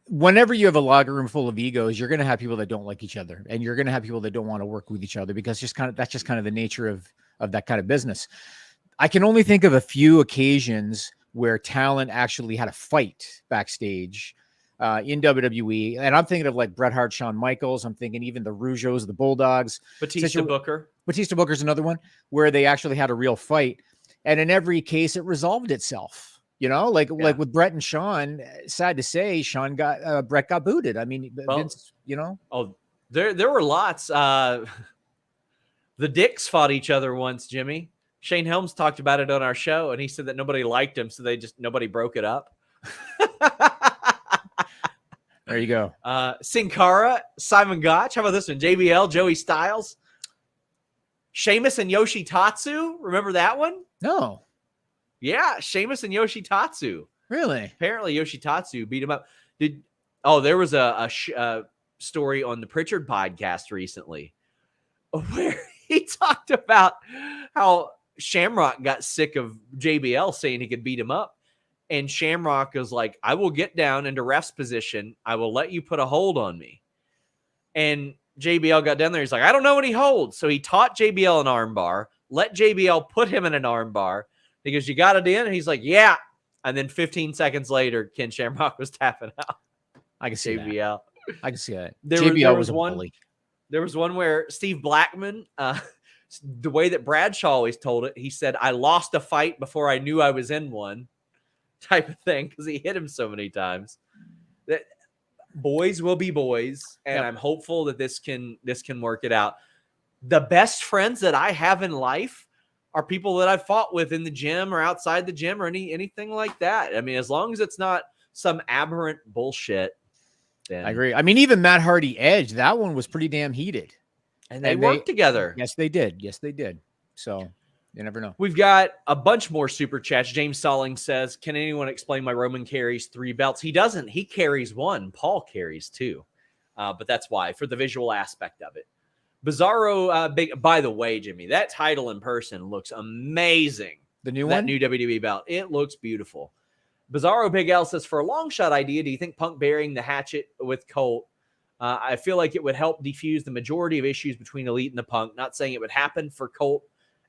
whenever you have a locker room full of egos, you're going to have people that don't like each other, and you're going to have people that don't want to work with each other, because that's just kind of the nature of that kind of business. I can only think of a few occasions where talent actually had a fight backstage in WWE, and I'm thinking of like Bret Hart, Shawn Michaels. I'm thinking even the Rougeaus, the Bulldogs, Batista Booker. Batista Booker's another one where they actually had a real fight, and in every case, it resolved itself. You know, like with Bret and Shawn, sad to say, Bret got booted. I mean, Vince, you know. Oh, there were lots. The Dicks fought each other once, Jimmy. Shane Helms talked about it on our show, and he said that nobody liked him, so nobody broke it up. There you go. Sin Cara, Simon Gotch. How about this one? JBL, Joey Styles. Sheamus and Yoshitatsu. Remember that one? No. Yeah, Sheamus and Yoshitatsu. Really? Apparently, Yoshitatsu beat him up. There was a story on the Pritchard podcast recently where he talked about how Shamrock got sick of JBL saying he could beat him up. And Shamrock was like, "I will get down into ref's position. I will let you put a hold on me." And JBL got down there. He's like, "I don't know what he holds." So he taught JBL an arm bar, let JBL put him in an arm bar. He goes, "You got it in?" And he's like, "Yeah." And then 15 seconds later, Ken Shamrock was tapping out. I can see JBL. that. I can see that. JBL was one. There was one where Steve Blackman, the way that Bradshaw always told it, he said, "I lost a fight before I knew I was in one," type of thing, because he hit him so many times. That boys will be boys, and I'm hopeful that this can work it out. The best friends that I have in life are people that I've fought with in the gym or outside the gym or anything like that. I mean, as long as it's not some aberrant bullshit. Then I agree. I mean, even Matt Hardy Edge, that one was pretty damn heated. And they worked together. Yes, they did. Yes, they did. So you never know. We've got a bunch more super chats. James Solling says, "Can anyone explain why Roman carries 3 belts?" He doesn't. He carries 1. Paul carries 2. But that's why, for the visual aspect of it. Bizarro, by the way, Jimmy, that title in person looks amazing. The new that one? New WWE belt. It looks beautiful. Bizarro Big L says, "For a long shot idea, do you think Punk burying the hatchet with Colt? I feel like it would help defuse the majority of issues between Elite and the Punk. Not saying it would happen for Colt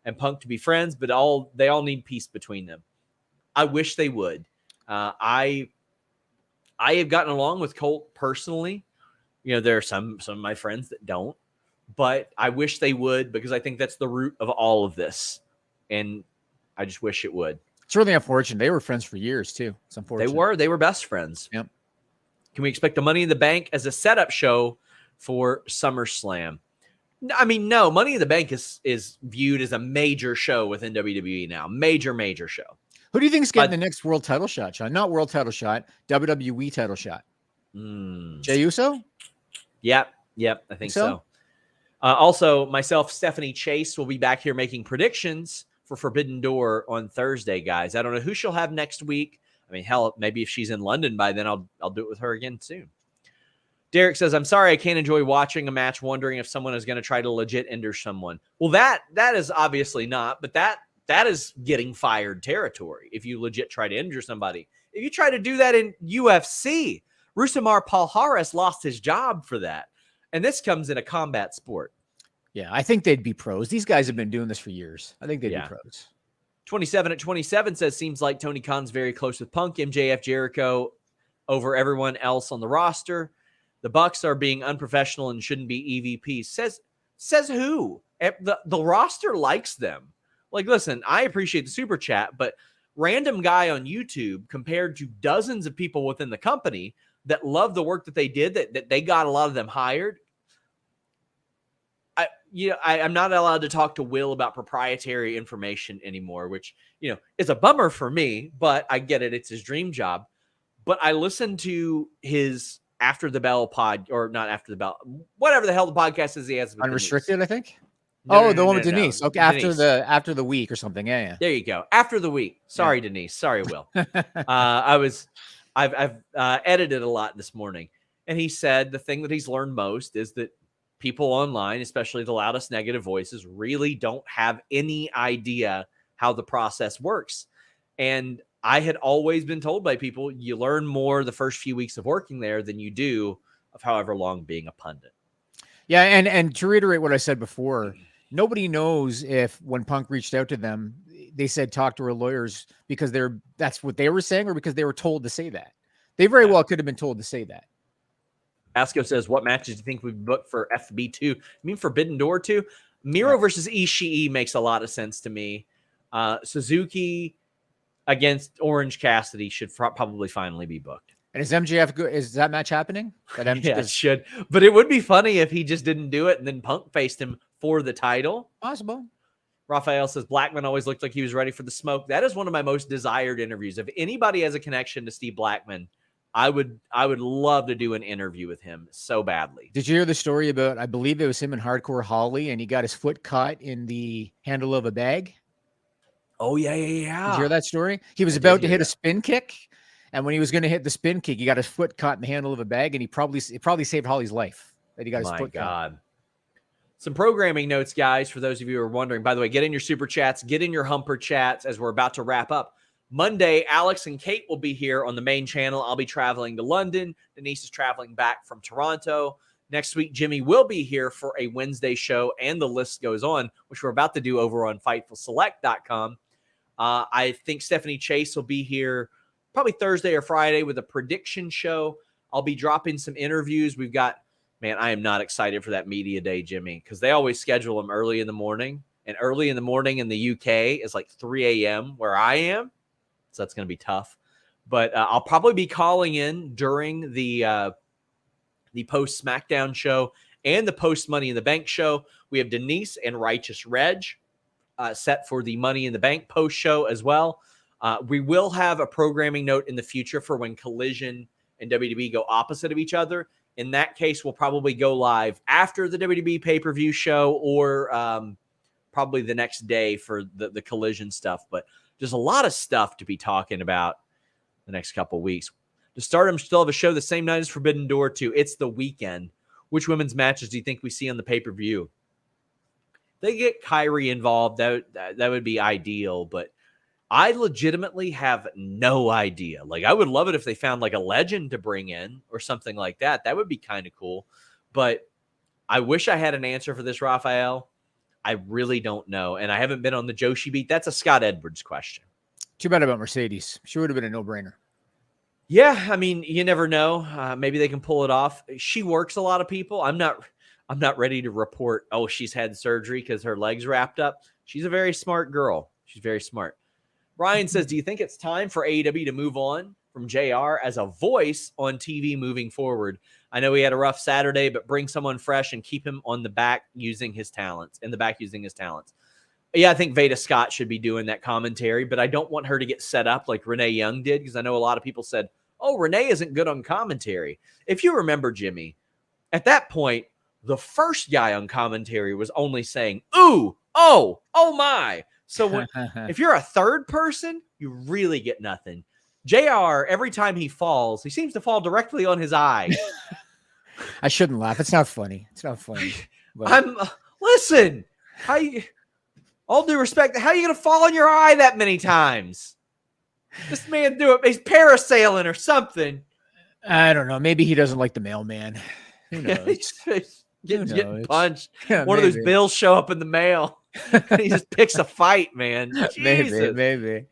and Punk to be friends, but they all need peace between them. I wish they would. I have gotten along with Colt personally. You know, there are some of my friends that don't. But I wish they would, because I think that's the root of all of this. And I just wish it would. It's really unfortunate. They were friends for years, too. It's unfortunate. They were best friends. Yep. Can we expect the Money in the Bank as a setup show for SummerSlam? I mean, no. Money in the Bank is viewed as a major show within WWE now. Major show. Who do you think is getting the next world title shot, Sean? Not world title shot, WWE title shot. Jey Uso? Yep. I think so. Also, myself, Stephanie Chase, will be back here making predictions for Forbidden Door on Thursday, guys. I don't know who she'll have next week. I mean, hell, maybe if she's in London by then, I'll do it with her again soon. Derek says, "I'm sorry I can't enjoy watching a match wondering if someone is going to try to legit injure someone." Well, that is obviously not, but that is getting fired territory if you legit try to injure somebody. If you try to do that in UFC, Rousimar Palhares lost his job for that. And this comes in a combat sport. Yeah, I think they'd be pros. These guys have been doing this for years. I think they'd be pros. 27 at 27 says, seems like Tony Khan's very close with Punk, MJF, Jericho over everyone else on the roster. The Bucks are being unprofessional and shouldn't be EVPs. Says who? The roster likes them. Like, listen, I appreciate the super chat, but random guy on YouTube compared to dozens of people within the company that love the work that they did, that they got a lot of them hired. I'm not allowed to talk to Will about proprietary information anymore, which, is a bummer for me, but I get it. It's his dream job. But I listened to his After the Bell pod, or not After the Bell, whatever the hell the podcast is he has. Unrestricted, Denise. I think. No, the one with Denise. No. Okay, Denise. after the week or something. Yeah. There you go. After the week. Sorry, Denise. Sorry, Will. I've edited a lot this morning, and he said the thing that he's learned most is that people online, especially the loudest negative voices, really don't have any idea how the process works. And I had always been told by people, you learn more the first few weeks of working there than you do of however long being a pundit. Yeah, and to reiterate what I said before, nobody knows if when Punk reached out to them, they said talk to our lawyers because that's what they were saying, or because they were told to say that. They very well could have been told to say that. Asco says, what matches do you think we've booked for FB2? You mean Forbidden Door 2? Miro versus Ishii makes a lot of sense to me. Suzuki against Orange Cassidy should probably finally be booked. And is MJF good? Is that match happening? Yeah, it should. But it would be funny if he just didn't do it and then Punk faced him for the title. Possible. Raphael says, Blackman always looked like he was ready for the smoke. That is one of my most desired interviews. If anybody has a connection to Steve Blackman, I would love to do an interview with him so badly. Did you hear the story about, I believe it was him and Hardcore Holly, and he got his foot caught in the handle of a bag? Oh, yeah. Did you hear that story? He was about to hit a spin kick, and when he was going to hit the spin kick, he got his foot caught in the handle of a bag, and it probably saved Holly's life that he got his foot caught. Some programming notes, guys, for those of you who are wondering. By the way, get in your super chats, get in your humper chats as we're about to wrap up. Monday, Alex and Kate will be here on the main channel. I'll be traveling to London. Denise is traveling back from Toronto. Next week, Jimmy will be here for a Wednesday show, and the list goes on, which we're about to do over on FightfulSelect.com. I think Stephanie Chase will be here probably Thursday or Friday with a prediction show. I'll be dropping some interviews. We've got, man, I am not excited for that media day, Jimmy, because they always schedule them early in the morning. And early in the morning in the UK is like 3 a.m. where I am. So that's going to be tough. But I'll probably be calling in during the post SmackDown show and the post Money in the Bank show. We have Denise and Righteous Reg set for the Money in the Bank post show as well. We will have a programming note in the future for when Collision and WWE go opposite of each other. In that case, we'll probably go live after the WWE pay-per-view show, or probably the next day for the Collision stuff. But there's a lot of stuff to be talking about the next couple of weeks. To Stardom still have a show the same night as Forbidden Door 2. It's the weekend. Which women's matches do you think we see on the pay-per-view? They get Kyrie involved. That would be ideal, but I legitimately have no idea. Like, I would love it if they found like a legend to bring in or something like that. That would be kind of cool. But I wish I had an answer for this, Raphael. I really don't know. And I haven't been on the Joshi beat. That's a Scott Edwards question. Too bad about Mercedes. She would have been a no-brainer. Yeah, I mean, you never know. Maybe they can pull it off. She works a lot of people. I'm not ready to report, oh, she's had surgery because her leg's wrapped up. She's a very smart girl. She's very smart. Ryan says, do you think it's time for AEW to move on from JR as a voice on TV moving forward? I know he had a rough Saturday, but bring someone fresh and keep him on the back using his talents. Yeah, I think Veda Scott should be doing that commentary, but I don't want her to get set up like Renee Young did, because I know a lot of people said, oh, Renee isn't good on commentary. If you remember, Jimmy, at that point, the first guy on commentary was only saying, ooh, oh my. So if you're a third person, you really get nothing. JR, every time he falls, he seems to fall directly on his eye. I shouldn't laugh. It's not funny. But... Listen, all due respect, how are you going to fall on your eye that many times? This man do it. He's parasailing or something. I don't know. Maybe he doesn't like the mailman. Who knows? Getting punched. One of those bills show up in the mail. He just picks a fight, man. Jesus. Maybe.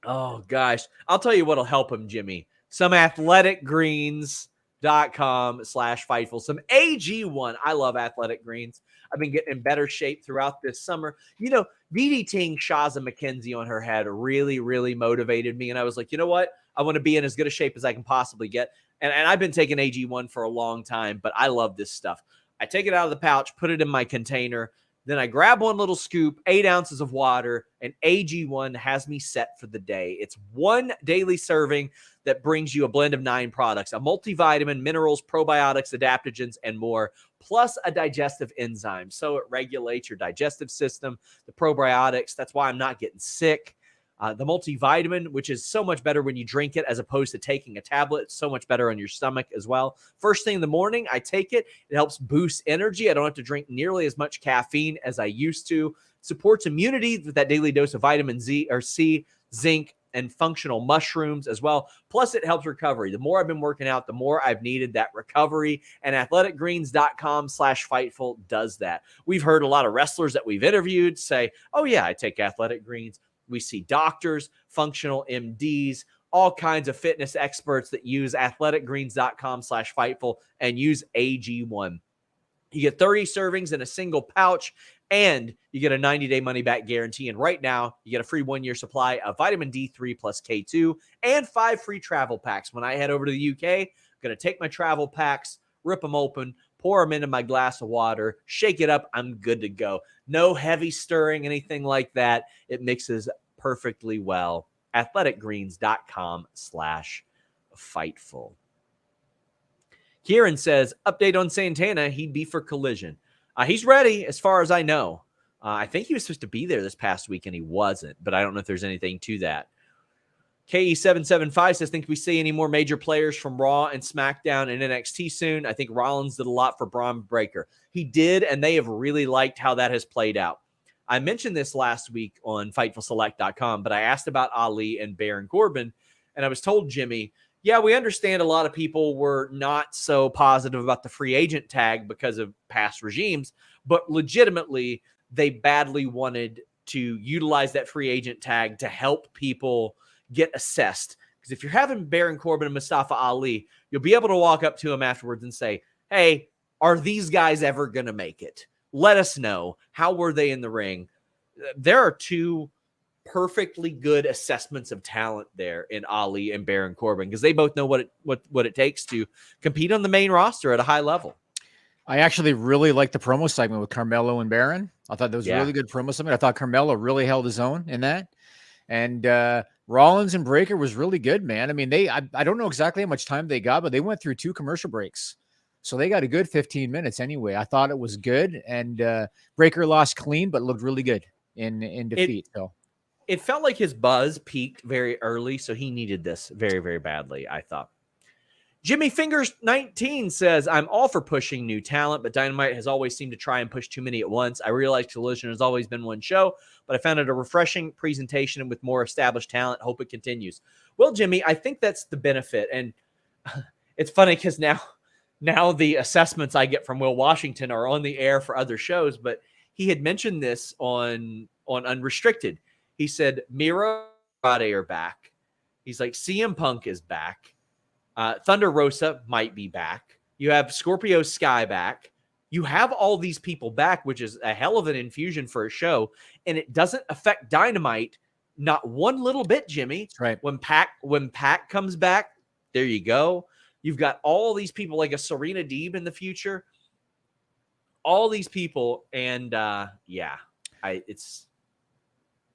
Oh gosh. I'll tell you what'll help him, Jimmy. Some athleticgreens.com/Fightful. Some AG1. I love Athletic Greens. I've been getting in better shape throughout this summer. You know, DDTing Shaza McKenzie on her head really, really motivated me. And I was like, you know what? I want to be in as good a shape as I can possibly get. And I've been taking AG1 for a long time, but I love this stuff. I take it out of the pouch, put it in my container. Then I grab one little scoop, 8 ounces of water, and AG1 has me set for the day. It's one daily serving that brings you a blend of 9 products, a multivitamin, minerals, probiotics, adaptogens, and more, plus a digestive enzyme. So it regulates your digestive system, the probiotics. That's why I'm not getting sick. The multivitamin, which is so much better when you drink it as opposed to taking a tablet. It's so much better on your stomach as well. First thing in the morning, I take it. It helps boost energy. I don't have to drink nearly as much caffeine as I used to. Supports immunity with that daily dose of vitamin C, zinc, and functional mushrooms as well. Plus, it helps recovery. The more I've been working out, the more I've needed that recovery. And athleticgreens.com/Fightful does that. We've heard a lot of wrestlers that we've interviewed say, oh, yeah, I take Athletic Greens. We see doctors, functional MDs, all kinds of fitness experts that use athleticgreens.com/Fightful and use AG1. You get 30 servings in a single pouch, and you get a 90-day money-back guarantee. And right now, you get a free 1-year supply of vitamin D3 plus K2 and 5 free travel packs. When I head over to the UK, I'm going to take my travel packs, rip them open, pour them into my glass of water, shake it up. I'm good to go. No heavy stirring, anything like that. It mixes perfectly well. athleticgreens.com/Fightful. Kieran says, update on Santana. He'd be for Collision. He's ready as far as I know. I think he was supposed to be there this past week and he wasn't, but I don't know if there's anything to that. KE775 says, think we see any more major players from Raw and SmackDown and NXT soon? I think Rollins did a lot for Braun Breaker. He did, and they have really liked how that has played out. I mentioned this last week on FightfulSelect.com, but I asked about Ali and Baron Corbin, and I was told, Jimmy, yeah, we understand a lot of people were not so positive about the free agent tag because of past regimes, but legitimately, they badly wanted to utilize that free agent tag to help people get assessed. Because if you're having Baron Corbin and Mustafa Ali, you'll be able to walk up to him afterwards and say, hey, are these guys ever going to make it? Let us know. How were they in the ring? There are 2 perfectly good assessments of talent there in Ali and Baron Corbin, because they both know what it takes to compete on the main roster at a high level. I actually really liked the promo segment with Carmelo and Baron. I thought that was a really good promo segment. I thought Carmelo really held his own in that. And Rollins and Breaker was really good, man. I mean, I don't know exactly how much time they got, but they went through 2 commercial breaks. So they got a good 15 minutes anyway. I thought it was good. And Breaker lost clean, but looked really good in defeat. It felt like his buzz peaked very early, so he needed this very, very badly, I thought. Jimmy Fingers 19 says, I'm all for pushing new talent, but Dynamite has always seemed to try and push too many at once. I realize Collision has always been one show, but I found it a refreshing presentation and with more established talent. Hope it continues. Well, Jimmy, I think that's the benefit. And it's funny because now the assessments I get from Will Washington are on the air for other shows, but he had mentioned this on Unrestricted. He said, Miro and Andrade are back. He's like, CM Punk is back. Thunder Rosa might be back. You have Scorpio Sky back. You have all these people back, which is a hell of an infusion for a show, and it doesn't affect Dynamite not one little bit, Jimmy. That's right. When Pac comes back, there you go. You've got all these people like a Serena Deeb in the future. All these people, and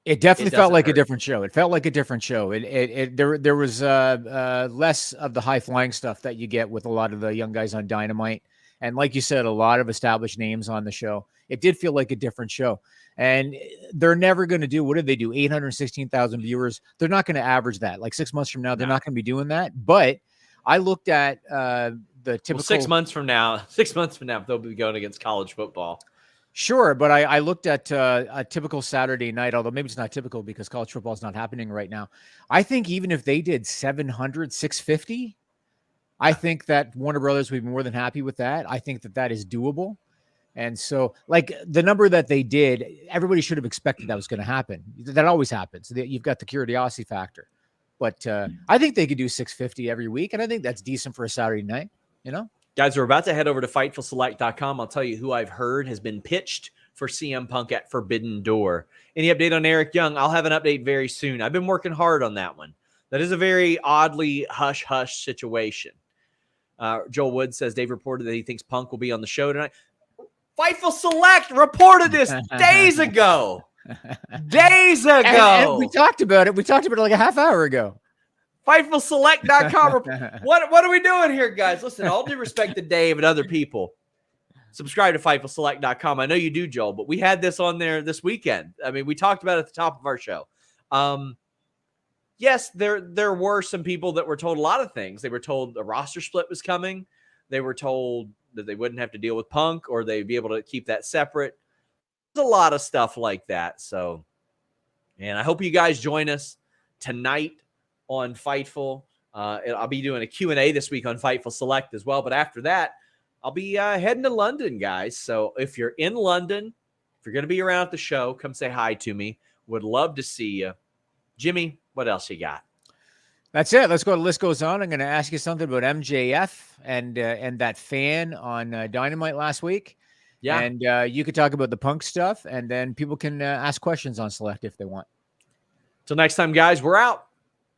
It definitely felt like a different show. It felt like a different show. There was less of the high flying stuff that you get with a lot of the young guys on Dynamite, and like you said, a lot of established names on the show. It did feel like a different show, and they're never going to do. What did they do? 816,000 viewers. They're not going to average that. Like 6 months from now, they're not going to be doing that. But I looked at the typical 6 months from now, they'll be going against college football. Sure, but I looked at a typical Saturday night, although maybe it's not typical because college football is not happening right now. I think even if they did 700, 650, I think that Warner Brothers would be more than happy with that. I think that is doable. And so, like the number that they did, everybody should have expected that was going to happen. That always happens. You've got the curiosity factor. But I think they could do 650 every week, and I think that's decent for a Saturday night, you know? Guys, we're about to head over to FightfulSelect.com. I'll tell you who I've heard has been pitched for CM Punk at Forbidden Door. Any update on Eric Young? I'll have an update very soon. I've been working hard on that one. That is a very oddly hush-hush situation. Joel Wood says Dave reported that he thinks Punk will be on the show tonight. Fightful Select reported this days ago. Days ago. And we talked about it. We talked about it like a half hour ago. FightfulSelect.com. What are we doing here, guys? Listen, all due respect to Dave and other people, subscribe to FightfulSelect.com. I know you do, Joel, but we had this on there this weekend. I mean, we talked about it at the top of our show. Yes, there were some people that were told a lot of things. They were told a roster split was coming. They were told that they wouldn't have to deal with Punk, or they'd be able to keep that separate. There's a lot of stuff like that. So, and I hope you guys join us tonight on Fightful. I'll be doing a Q&A this week on Fightful Select as well. But after that, I'll be heading to London, guys. So if you're in London, if you're going to be around at the show, come say hi to me. Would love to see you. Jimmy, what else you got? That's it. Let's go. The list goes on. I'm going to ask you something about MJF and that fan on Dynamite last week. Yeah. And you could talk about the Punk stuff, and then people can ask questions on Select if they want. Till next time, guys, we're out.